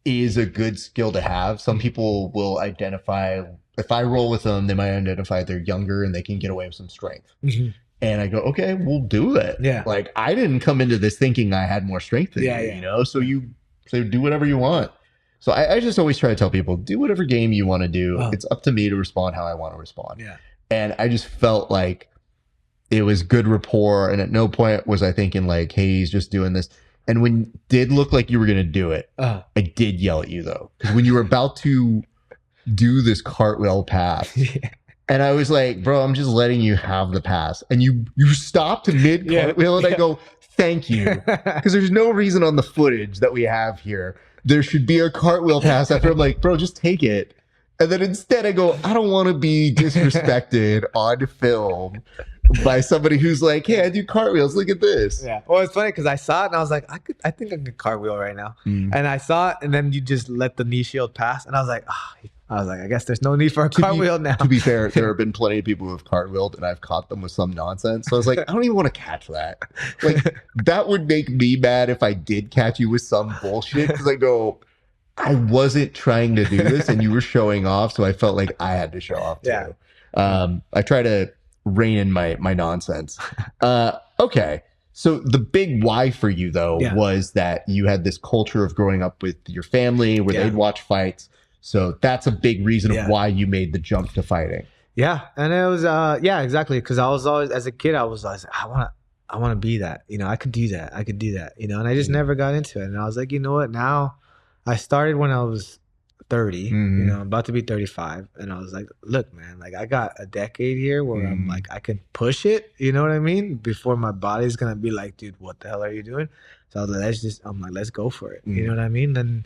is a good skill to have. Some people will identify, if I roll with them, they might identify they're younger and they can get away with some strength. And I go, okay, we'll do it. Yeah. Like I didn't come into this thinking I had more strength than you, you know? So do whatever you want. So I just always try to tell people, do whatever game you want to do. It's up to me to respond how I want to respond. Yeah. And I just felt like it was good rapport. And at no point was I thinking like, hey, he's just doing this. And when it did look like you were going to do it, I did yell at you though. Because when you were about to do this cartwheel pass, and I was like, bro, I'm just letting you have the pass. And you stopped mid cartwheel and I go, thank you. Because there's no reason on the footage that we have here. There should be a cartwheel pass after. I'm like, bro, just take it. And then instead I go, I don't want to be disrespected on film by somebody who's like, hey, I do cartwheels. Look at this. Yeah. Well, it's funny because I saw it and I was like, I think I can cartwheel right now. And I saw it and then you just let the knee shield pass. And I was like, I guess there's no need for a cartwheel now. To be fair, there have been plenty of people who have cartwheeled and I've caught them with some nonsense. So I was like, I don't even want to catch that. Like that would make me mad if I did catch you with some bullshit. Because I go, I wasn't trying to do this and you were showing off. So I felt like I had to show off too. I try to rein in my nonsense. Okay. So the big why for you though was that you had this culture of growing up with your family where they'd watch fights. So that's a big reason of Yeah. why you made the jump to fighting. Yeah, and it was yeah, exactly. Because I was always, as a kid, I was like, I want to be that. You know, I could do that. I could do that. You know, and I just never got into it. And I was like, you know what? Now, I started when I was 30. You know, I'm about to be 35, and I was like, look, man, like I got a decade here where I'm like, I can push it. You know what I mean? Before my body's gonna be like, dude, what the hell are you doing? So I was like, I'm like, let's go for it. You know what I mean? And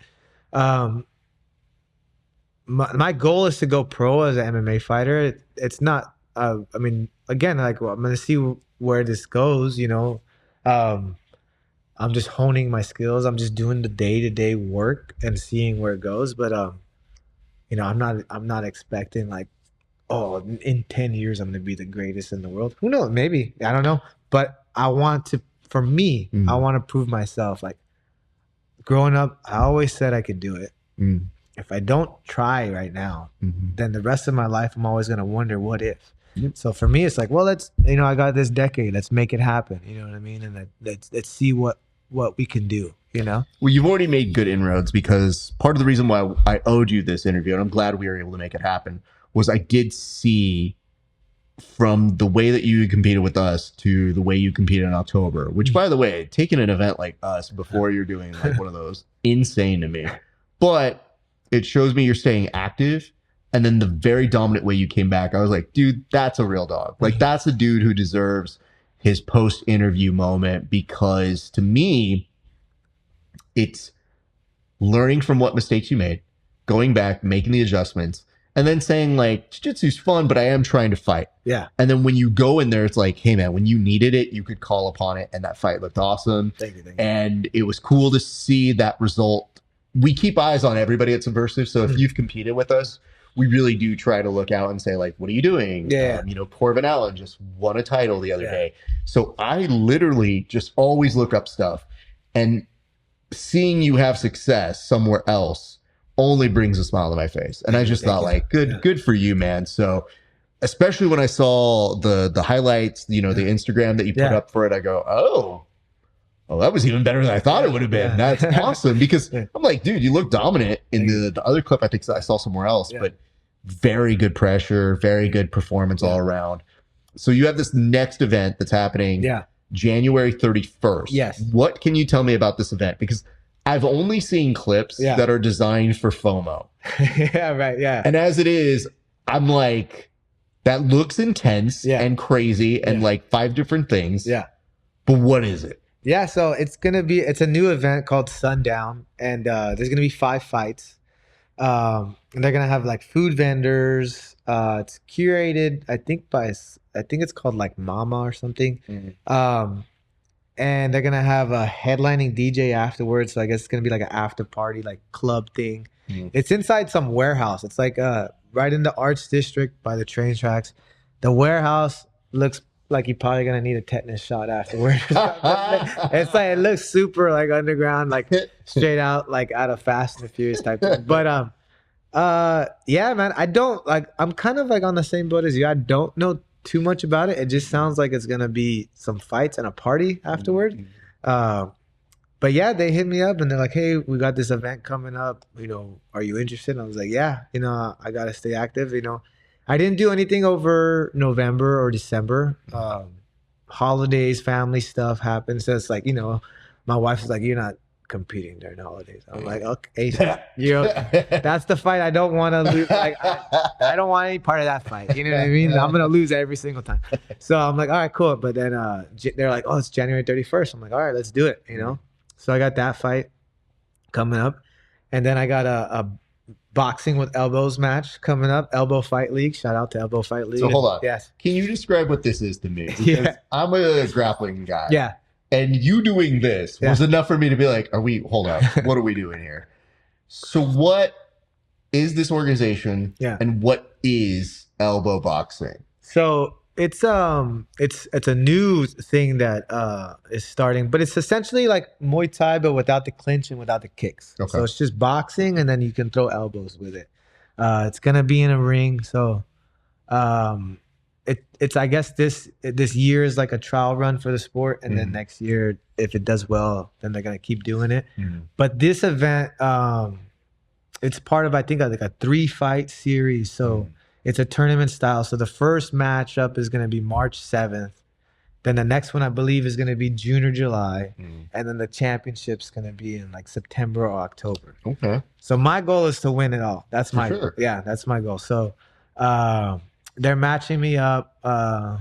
my goal is to go pro as an MMA fighter. It's not. I mean, again, like I'm gonna see where this goes. You know, I'm just honing my skills. I'm just doing the day-to-day work and seeing where it goes. But you know, I'm not expecting like, oh, in 10 years I'm gonna be the greatest in the world. Who knows? Maybe, I don't know. But I want to. For me, I want to prove myself. Like growing up, I always said I could do it. If I don't try right now, then the rest of my life, I'm always going to wonder what if. So for me, it's like, well, let's, you know, I got this decade. Let's make it happen. You know what I mean? And let's see what we can do, you know? Well, you've already made good inroads, because part of the reason why I owed you this interview, and I'm glad we were able to make it happen, was I did see from the way that you competed with us to the way you competed in October, which, by the way, taking an event like us before you're doing like one of those, insane to me. But it shows me you're staying active. And then the very dominant way you came back, I was like, dude, that's a real dog. Like, that's a dude who deserves his post-interview moment, because to me, it's learning from what mistakes you made, going back, making the adjustments, and then saying like, jiu-jitsu's fun, but I am trying to fight. Yeah. And then when you go in there, it's like, hey man, when you needed it, you could call upon it. And that fight looked awesome. Thank you. And it was cool to see that result. We keep eyes on everybody at Subversive. So if you've competed with us, we really do try to look out and say like, what are you doing? Yeah. You know, Corvin Allen just won a title the other day. So I literally just always look up stuff, and seeing you have success somewhere else only brings a smile to my face. And I just thought like, good for you, man. So especially when I saw the highlights, you know, the Instagram that you put up for it, I go, oh, that was even better than I thought it would have been. That's awesome. Because I'm like, dude, you look dominant in the other clip I think I saw somewhere else, but very good pressure, very good performance all around. So you have this next event that's happening January 31st. Yes. What can you tell me about this event? Because I've only seen clips that are designed for FOMO. And as it is, I'm like, that looks intense and crazy and like 5 different things. But what is it? Yeah, so it's a new event called Sundown, and there's gonna be 5 fights. And they're gonna have like food vendors. It's curated, I think it's called like Mama or something. And they're gonna have a headlining DJ afterwards. So I guess it's gonna be like an after party, like club thing. It's inside some warehouse. It's like right in the Arts District by the train tracks. The warehouse looks like you're probably gonna need a tetanus shot afterwards. It's like, it looks super like underground, like straight out like out of Fast and the Furious type thing. But yeah, man, I'm kind of like on the same boat as you. I don't know too much about it. It just sounds like it's gonna be some fights and a party afterward. But yeah, they hit me up and they're like, hey, we got this event coming up, you know, are you interested? And I was like, yeah, you know, I gotta stay active, you know. I didn't do anything over November or December. Holidays, family stuff happened. So it's like, you know, my wife was like, you're not competing during the holidays. I'm like, okay, you know, that's the fight I don't want to lose. Like, I don't want any part of that fight. You know what I mean? I'm going to lose every single time. So I'm like, all right, cool. But then they're like, oh, it's January 31st. I'm like, all right, let's do it, you know? So I got that fight coming up. And then I got a boxing with elbows match coming up. Elbow Fight League. Shout out to Elbow Fight League. So hold on. Yes. Can you describe what this is to me? Because I'm a grappling guy. Yeah. And you doing this was enough for me to be like, hold on, what are we doing here? So what is this organization? And what is elbow boxing? So it's a new thing that is starting, but it's essentially like Muay Thai, but without the clinch and without the kicks. So it's just boxing, and then you can throw elbows with it. It's gonna be in a ring. So it's I guess this year is like a trial run for the sport, and then next year, if it does well, then they're gonna keep doing it. But this event, it's part of, I think, like a 3-fight series. So it's a tournament style. So the first matchup is going to be March 7th. Then the next one, I believe, is going to be June or July. And then the championship's going to be in like September or October. Okay. So my goal is to win it all. That's my sure. Yeah, that's my goal. So they're matching me up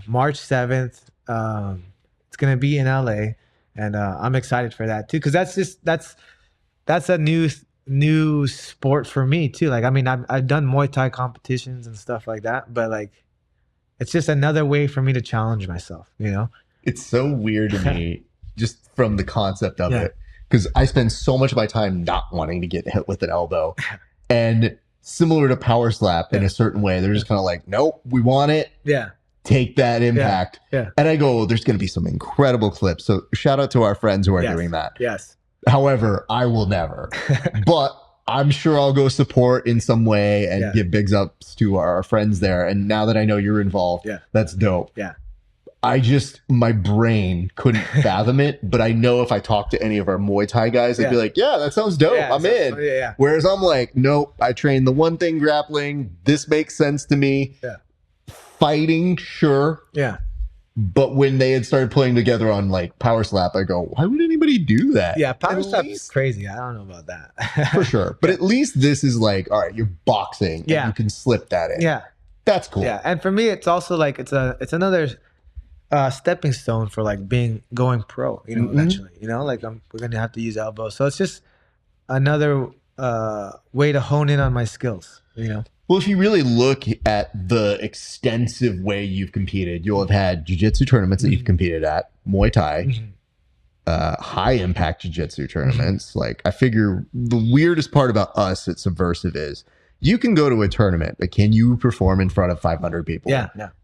March 7th. It's going to be in LA. And I'm excited for that too. Cause that's a new sport for me too. Like, I mean, I've done Muay Thai competitions and stuff like that, but like, it's just another way for me to challenge myself, you know? It's so weird to me just from the concept of it, because I spend so much of my time not wanting to get hit with an elbow. And similar to power slap in a certain way, they're just kind of like, nope, we want it. Yeah. Take that impact. Yeah. And I go, there's going to be some incredible clips. So shout out to our friends who are doing that. Yes. However, I will never. But I'm sure I'll go support in some way and give bigs ups to our friends there. And now that I know you're involved, that's dope. Yeah. My brain couldn't fathom it, but I know if I talk to any of our Muay Thai guys, they'd be like, yeah, that sounds dope. I'm in. Yeah. Whereas I'm like, nope, I train the one thing grappling. This makes sense to me. Yeah. Fighting, sure. Yeah. But when they had started playing together on like power slap, I go, why would anybody do that? Yeah, power slap is crazy. I don't know about that. For sure. But at least this is like, all right, you're boxing. Yeah. And you can slip that in. Yeah. That's cool. Yeah. And for me, it's also like it's another stepping stone for like going pro, you know, eventually. You know, like we're gonna have to use elbows. So it's just another way to hone in on my skills, you know. Well, if you really look at the extensive way you've competed, you'll have had jiu-jitsu tournaments that you've competed at, Muay Thai, high impact jiu-jitsu tournaments. Like, I figure the weirdest part about us at Subversive is you can go to a tournament, but can you perform in front of 500 people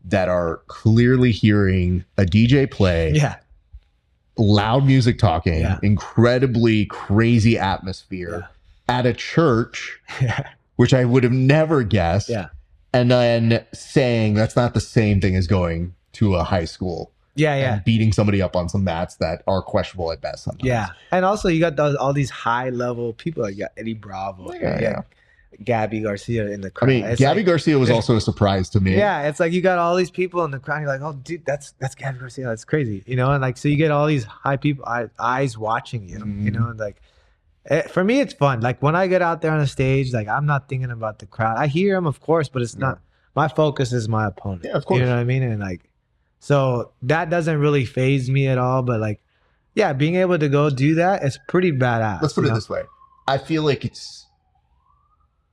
that are clearly hearing a DJ play, loud music talking, incredibly crazy atmosphere at a church, which I would have never guessed. Yeah. And then saying that's not the same thing as going to a high school. Yeah. And beating somebody up on some mats that are questionable at best sometimes. Yeah. And also you got all these high level people. Like you got Eddie Bravo. Yeah. Gabby Garcia in the crowd. I mean, Gabby Garcia was also a surprise to me. Yeah. It's like you got all these people in the crowd. You're like, oh, dude, that's Gabby Garcia. That's crazy. You know? And like, so you get all these high people, eyes watching you, you know? And like, for me, it's fun. Like when I get out there on a stage, like I'm not thinking about the crowd. I hear them, of course, but it's not. My focus is my opponent. Yeah, of course. You know what I mean? And like, so that doesn't really faze me at all. But like, yeah, being able to go do that, it's pretty badass. Let's put it this way. I feel like it's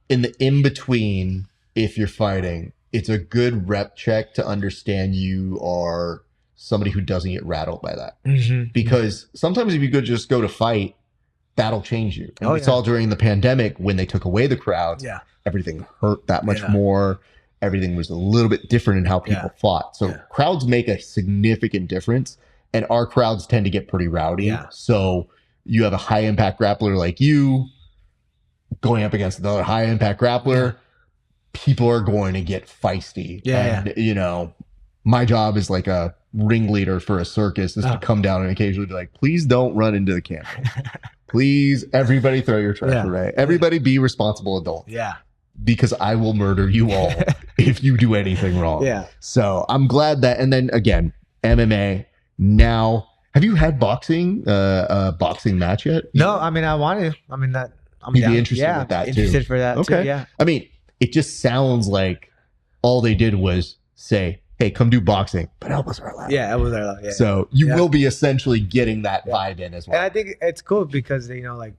in the in between. If you're fighting, it's a good rep check to understand you are somebody who doesn't get rattled by that. Because sometimes if you could just go to fight, that'll change you. And we saw during the pandemic when they took away the crowd, everything hurt that much more. Everything was a little bit different in how people fought. So crowds make a significant difference, and our crowds tend to get pretty rowdy. So you have a high impact grappler like you going up against another high impact grappler, people are going to get feisty. You know, my job is like a ringleader for a circus is to come down and occasionally be like, please don't run into the camera. Please, everybody throw your trash away. Everybody be responsible adults. Yeah. Because I will murder you all if you do anything wrong. Yeah. So I'm glad that, and then again, MMA. Now, have you had boxing match yet? No, I mean, I want to. I mean, that I'm You'd down. be interested with that too. Interested for that okay. too, yeah. I mean, it just sounds like all they did was say, hey, come do boxing, but elbows are allowed. Yeah, elbows are allowed. Yeah. So you will be essentially getting that vibe in as well. And I think it's cool because, you know, like,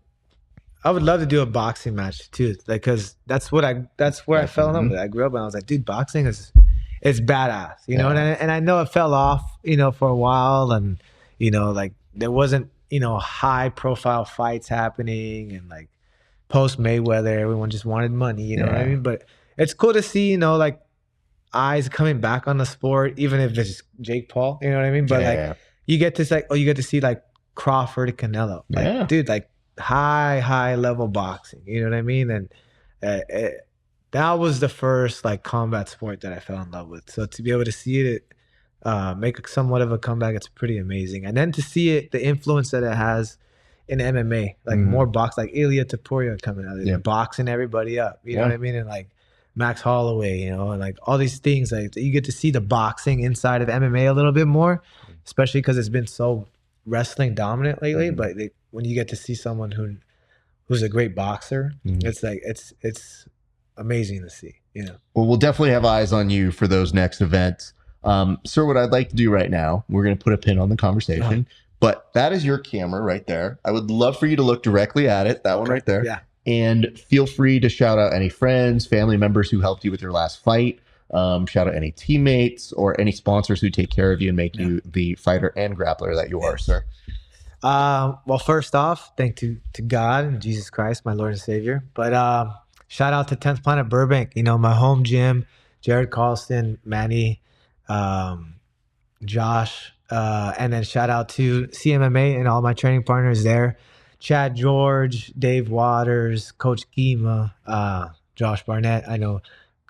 I would love to do a boxing match too, like, because that's where I fell in love with it. I grew up and I was like, dude, boxing is badass, you know. And I know it fell off, you know, for a while, and you know, like there wasn't, you know, high profile fights happening, and like post Mayweather, everyone just wanted money, you know what I mean? But it's cool to see, you know, like eyes coming back on the sport, even if it's Jake Paul, you know what I mean? But you get to see like Crawford and Canelo, like, dude, like high level boxing, you know what I mean? And that was the first like combat sport that I fell in love with. So to be able to see it make somewhat of a comeback, it's pretty amazing. And then to see it, the influence that it has in MMA, like more box, like Ilya Taporia coming out, Yeah. boxing everybody up. You know what I mean? And like Max Holloway, you know, and like all these things, like you get to see the boxing inside of MMA a little bit more, especially because it's been so wrestling dominant lately. But when you get to see someone who's a great boxer, it's like it's amazing to see. You know. Well, we'll definitely have eyes on you for those next events. Sir, what I'd like to do right now, we're going to put a pin on the conversation, but that is your camera right there. I would love for you to look directly at it, that one right there. Yeah. And feel free to shout out any friends, family members who helped you with your last fight. Shout out any teammates or any sponsors who take care of you and make you the fighter and grappler that you are, sir. Well, first off, thank you to God and Jesus Christ, my Lord and Savior. But shout out to 10th Planet Burbank, you know, my home gym, Jared Carlston, Manny, Josh, and then shout out to CMMA and all my training partners there. Chad George, Dave Waters, Coach Gima, Josh Barnett. I know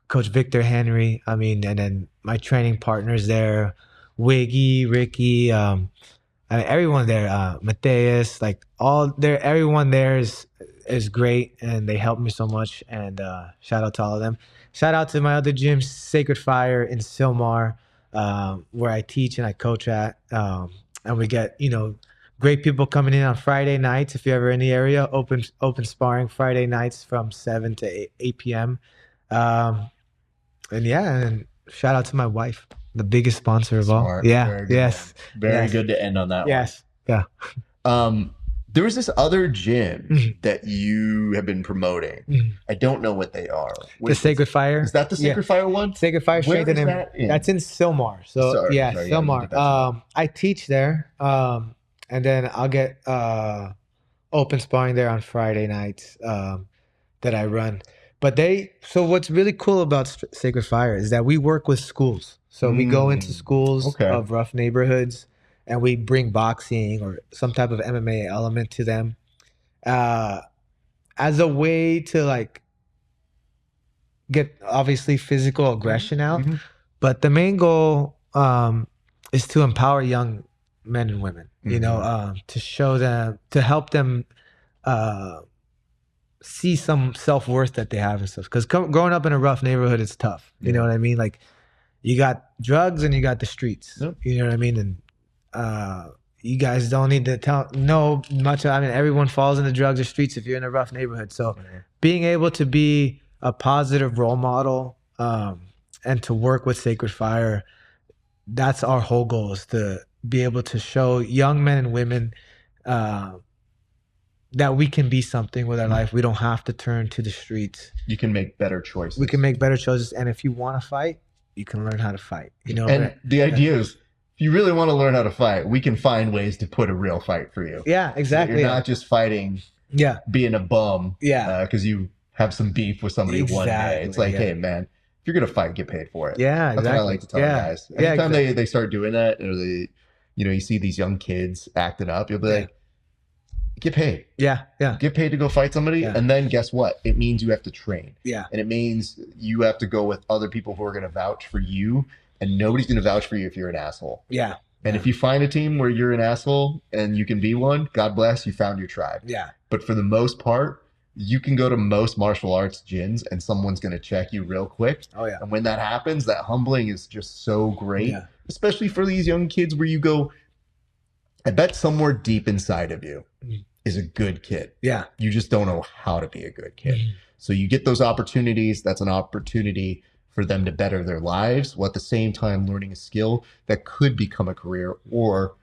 Coach Victor Henry. I mean, and then my training partners there, Wiggy, Ricky, I mean, everyone there, Mateus, like everyone there is great, and they helped me so much. And shout out to all of them. Shout out to my other gym, Sacred Fire in Sylmar, where I teach and I coach at. And we get, you know, great people coming in on Friday nights. If you're ever in the area, open sparring Friday nights from 7 to 8 p.m. And shout out to my wife, the biggest sponsor of all. Yeah. Very good, Yes. Very good to end on that Yes. Yeah. one. There was this other gym that you have been promoting. I don't know what they are. The Sacred Fire. Is that the Sacred Fire one? Sacred Fire Where Strength is and that in? That's in Sylmar. So Sorry, Sylmar. I teach there. And then I'll get open sparring there on Friday nights that I run. But so what's really cool about Sacred Fire is that we work with schools. So we go into schools of rough neighborhoods and we bring boxing or some type of MMA element to them as a way to like get obviously physical aggression out. But the main goal is to empower young men and women, you know, to show them, to help them see some self-worth that they have and stuff. Because growing up in a rough neighborhood, it's tough. You know what I mean? Like you got drugs and you got the streets. You know what I mean? And you guys don't need to know much. I mean, everyone falls into drugs or streets if you're in a rough neighborhood. So being able to be a positive role model and to work with Sacred Fire, that's our whole goal, is to be able to show young men and women that we can be something with our life. We don't have to turn to the streets. You can make better choices. We can make better choices. And if you want to fight, you can learn how to fight. You know, and the idea is, if you really want to learn how to fight, we can find ways to put a real fight for you. Yeah, exactly. So you're not just fighting, being a bum, because you have some beef with somebody one day. It's like, hey, man, if you're gonna fight, get paid for it. Yeah, that's what I like to tell guys. Anytime they start doing that, or you see these young kids acting up, you'll be like, get paid. Yeah. Get paid to go fight somebody, and then guess what? It means you have to train. Yeah, and it means you have to go with other people who are gonna vouch for you. And nobody's going to vouch for you if you're an asshole. Yeah. And if you find a team where you're an asshole and you can be one, God bless, you found your tribe. Yeah. But for the most part, you can go to most martial arts gyms and someone's going to check you real quick. Oh, yeah. And when that happens, that humbling is just so great, especially for these young kids where you go, I bet somewhere deep inside of you is a good kid. Yeah. You just don't know how to be a good kid. So you get those opportunities. That's an opportunity for them to better their lives, while at the same time learning a skill that could become a career or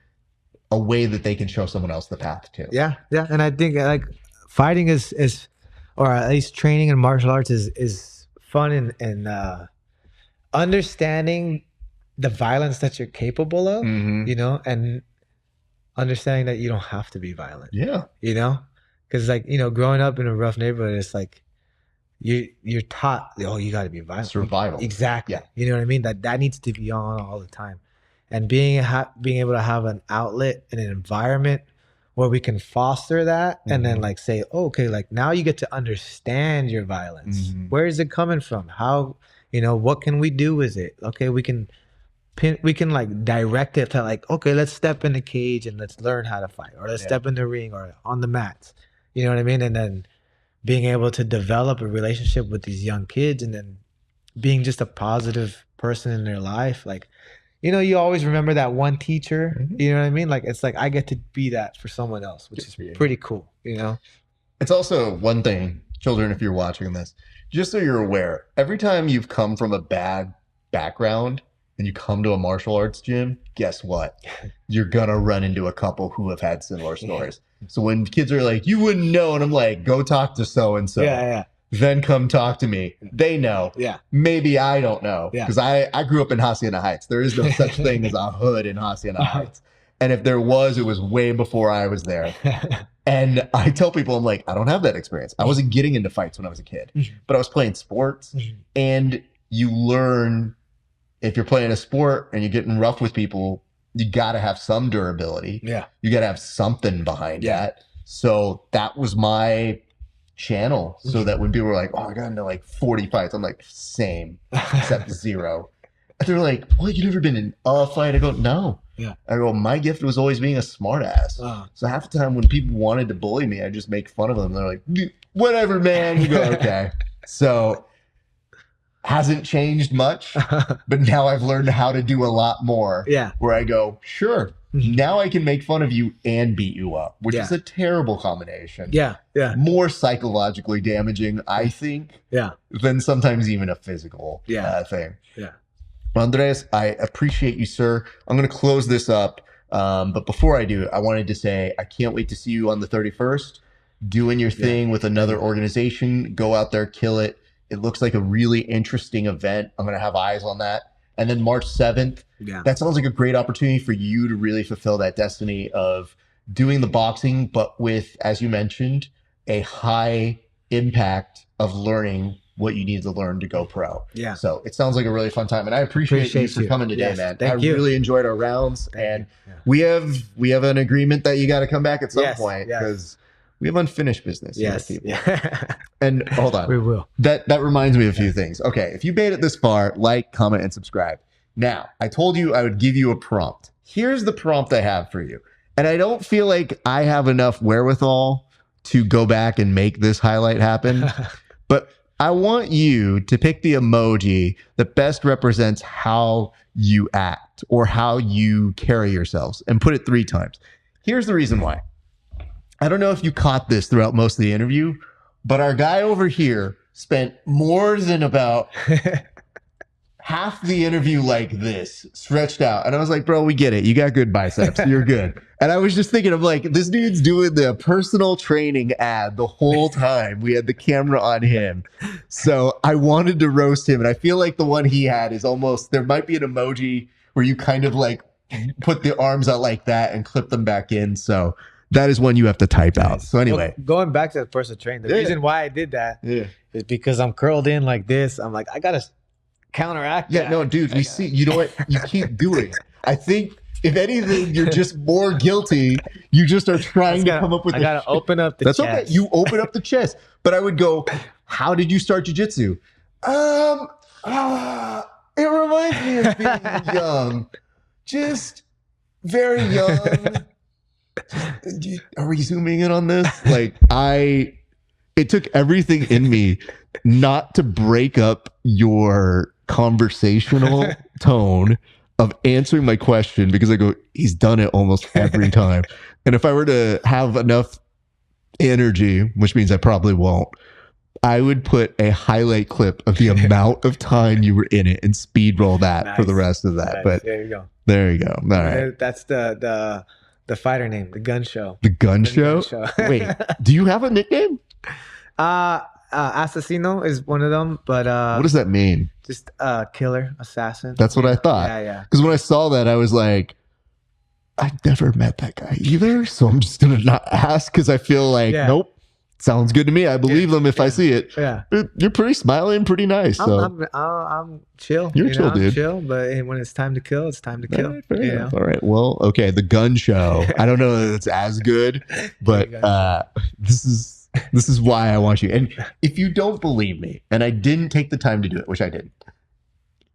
a way that they can show someone else the path to. Yeah. And I think like fighting is or at least training in martial arts is fun and understanding the violence that you're capable of, you know, and understanding that you don't have to be violent. Yeah. You know, because like, you know, growing up in a rough neighborhood, it's like, you're taught, you got to be violent. Survival. Exactly. Yeah. You know what I mean? That needs to be on all the time. And being able to have an outlet and an environment where we can foster that and then like say, okay, like now you get to understand your violence. Where is it coming from? How, you know, what can we do with it? Okay, we can we can like direct it to like, okay, let's step in the cage and let's learn how to fight, or let's step in the ring or on the mats. You know what I mean? And then being able to develop a relationship with these young kids, and then being just a positive person in their life. Like, you know, you always remember that one teacher, you know what I mean? Like, it's like I get to be that for someone else, which is pretty cool, you know? It's also one thing, children, if you're watching this, just so you're aware, every time you've come from a bad background and you come to a martial arts gym, guess what? You're going to run into a couple who have had similar stories. So when kids are like, you wouldn't know, and I'm like, go talk to so-and-so. Then come talk to me. They know. Maybe I don't know. Because I grew up in Hacienda Heights. There is no such thing as a hood in Hacienda Heights. And if there was, it was way before I was there. And I tell people, I'm like, I don't have that experience. I wasn't getting into fights when I was a kid, but I was playing sports. And you learn, if you're playing a sport and you're getting rough with people, you got to have some durability. You got to have something behind that. So that was my channel. So that when people were like, oh, I got into like 40 fights, I'm like, same, except 0. And they're like, well, you never been in a fight? I go, no. I go, my gift was always being a smart ass. So half the time when people wanted to bully me, I just make fun of them. They're like, whatever, man. You go, okay. So hasn't changed much, but now I've learned how to do a lot more. Where I go, sure, now I can make fun of you and beat you up, which is a terrible combination. More psychologically damaging, I think, than sometimes even a physical thing. Andres, I appreciate you, sir. I'm going to close this up. But before I do, I wanted to say I can't wait to see you on the 31st doing your thing with another organization. Go out there, kill it. It looks like a really interesting event. I'm going to have eyes on that. And then March 7th, that sounds like a great opportunity for you to really fulfill that destiny of doing the boxing, but with, as you mentioned, a high impact of learning what you need to learn to go pro. So it sounds like a really fun time. And I appreciate you for coming today, man. I really enjoyed our rounds. We have an agreement that you got to come back at some point because we have unfinished business. And hold on. We will. That reminds me of a few things. Okay. If you made it this far, like, comment, and subscribe. Now, I told you I would give you a prompt. Here's the prompt I have for you. And I don't feel like I have enough wherewithal to go back and make this highlight happen. But I want you to pick the emoji that best represents how you act or how you carry yourselves and put it 3 times. Here's the reason why. I don't know if you caught this throughout most of the interview, but our guy over here spent more than about half the interview like this, stretched out. And I was like, bro, we get it. You got good biceps. You're good. And I was just thinking of like, this dude's doing the personal training ad the whole time. We had the camera on him. So I wanted to roast him. And I feel like the one he had is almost, there might be an emoji where you kind of like put the arms out like that and clip them back in. So that is one you have to type out. So anyway. Well, going back to the personal training, the reason why I did that is because I'm curled in like this. I'm like, I got to counteract that. No, dude, we see, you know what? You keep doing. I think if anything, you're just more guilty. You just are trying to come up with. I gotta open up the chest. That's okay. You open up the chest. But I would go, how did you start jiu-jitsu? It reminds me of being young. Just very young. Are we zooming in on this? Like it took everything in me not to break up your conversational tone of answering my question, because I go, he's done it almost every time. And if I were to have enough energy, which means I probably won't, I would put a highlight clip of the amount of time you were in it and speed roll that for the rest of that. But there you go. There you go. All right. That's the fighter name, the Gun Show. The Gun Show? Wait, do you have a nickname? Assassino is one of them, but what does that mean? Just killer, assassin. That's what I thought. Yeah. Because when I saw that, I was like, I've never met that guy either, so I'm just gonna not ask because I feel like, nope, sounds good to me. I believe them if I see it. Yeah, you're pretty smiling, pretty nice. So I'm chill. You're chill, dude. I'm chill, but when it's time to kill, it's time to kill. Right, fair enough. All right. Well, okay. The Gun Show. I don't know that it's as good, but this is why I want you. And if you don't believe me, and I didn't take the time to do it, which I didn't,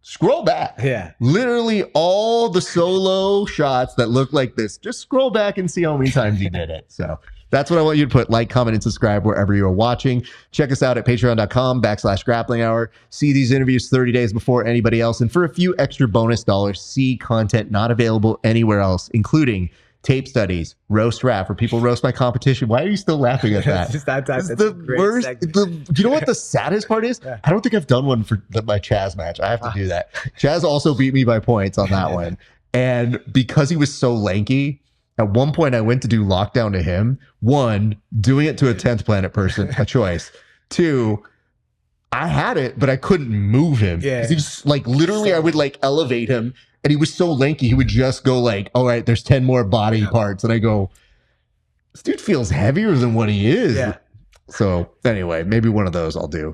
scroll back. Yeah. Literally all the solo shots that look like this, just scroll back and see how many times he did it. So that's what I want you to put. Like, comment, and subscribe wherever you are watching. Check us out at patreon.com/grappling hour. See these interviews 30 days before anybody else. And for a few extra bonus dollars, see content not available anywhere else, including tape studies, roast Raph, where people roast my competition. Why are you still laughing at that? That's the worst. Do you know what the saddest part is? Yeah. I don't think I've done one for my Chaz match. I have to do that. Chaz also beat me by points on that one. And because he was so lanky, at one point I went to do lockdown to him. One, doing it to a 10th planet person, a choice. Two, I had it, but I couldn't move him. Yeah. He's like, literally, I would like elevate him. And he was so lanky, he would just go like, all right, there's 10 more body parts. And I go, this dude feels heavier than what he is. Yeah. So anyway, maybe one of those I'll do.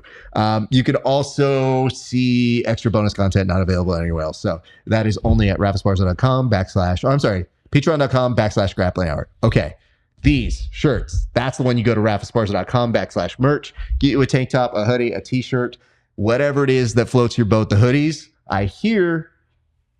You can also see extra bonus content not available anywhere else. So that is only at patreon.com/grappling hour. Okay. These shirts, that's the one you go to rafaesparza.com/merch. Get you a tank top, a hoodie, a t-shirt, whatever it is that floats your boat. The hoodies, I hear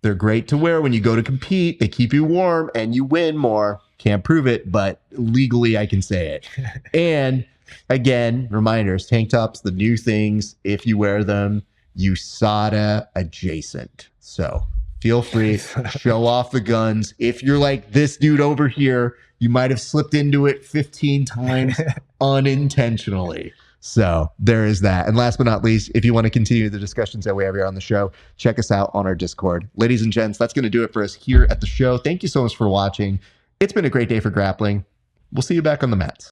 they're great to wear when you go to compete. They keep you warm and you win more. Can't prove it, but legally I can say it. And again, reminders, tank tops, the new things. If you wear them, USADA adjacent. So feel free, show off the guns. If you're like this dude over here, you might have slipped into it 15 times unintentionally. So there is that. And last but not least, if you want to continue the discussions that we have here on the show, check us out on our Discord. Ladies and gents, that's going to do it for us here at the show. Thank you so much for watching. It's been a great day for grappling. We'll see you back on the mats.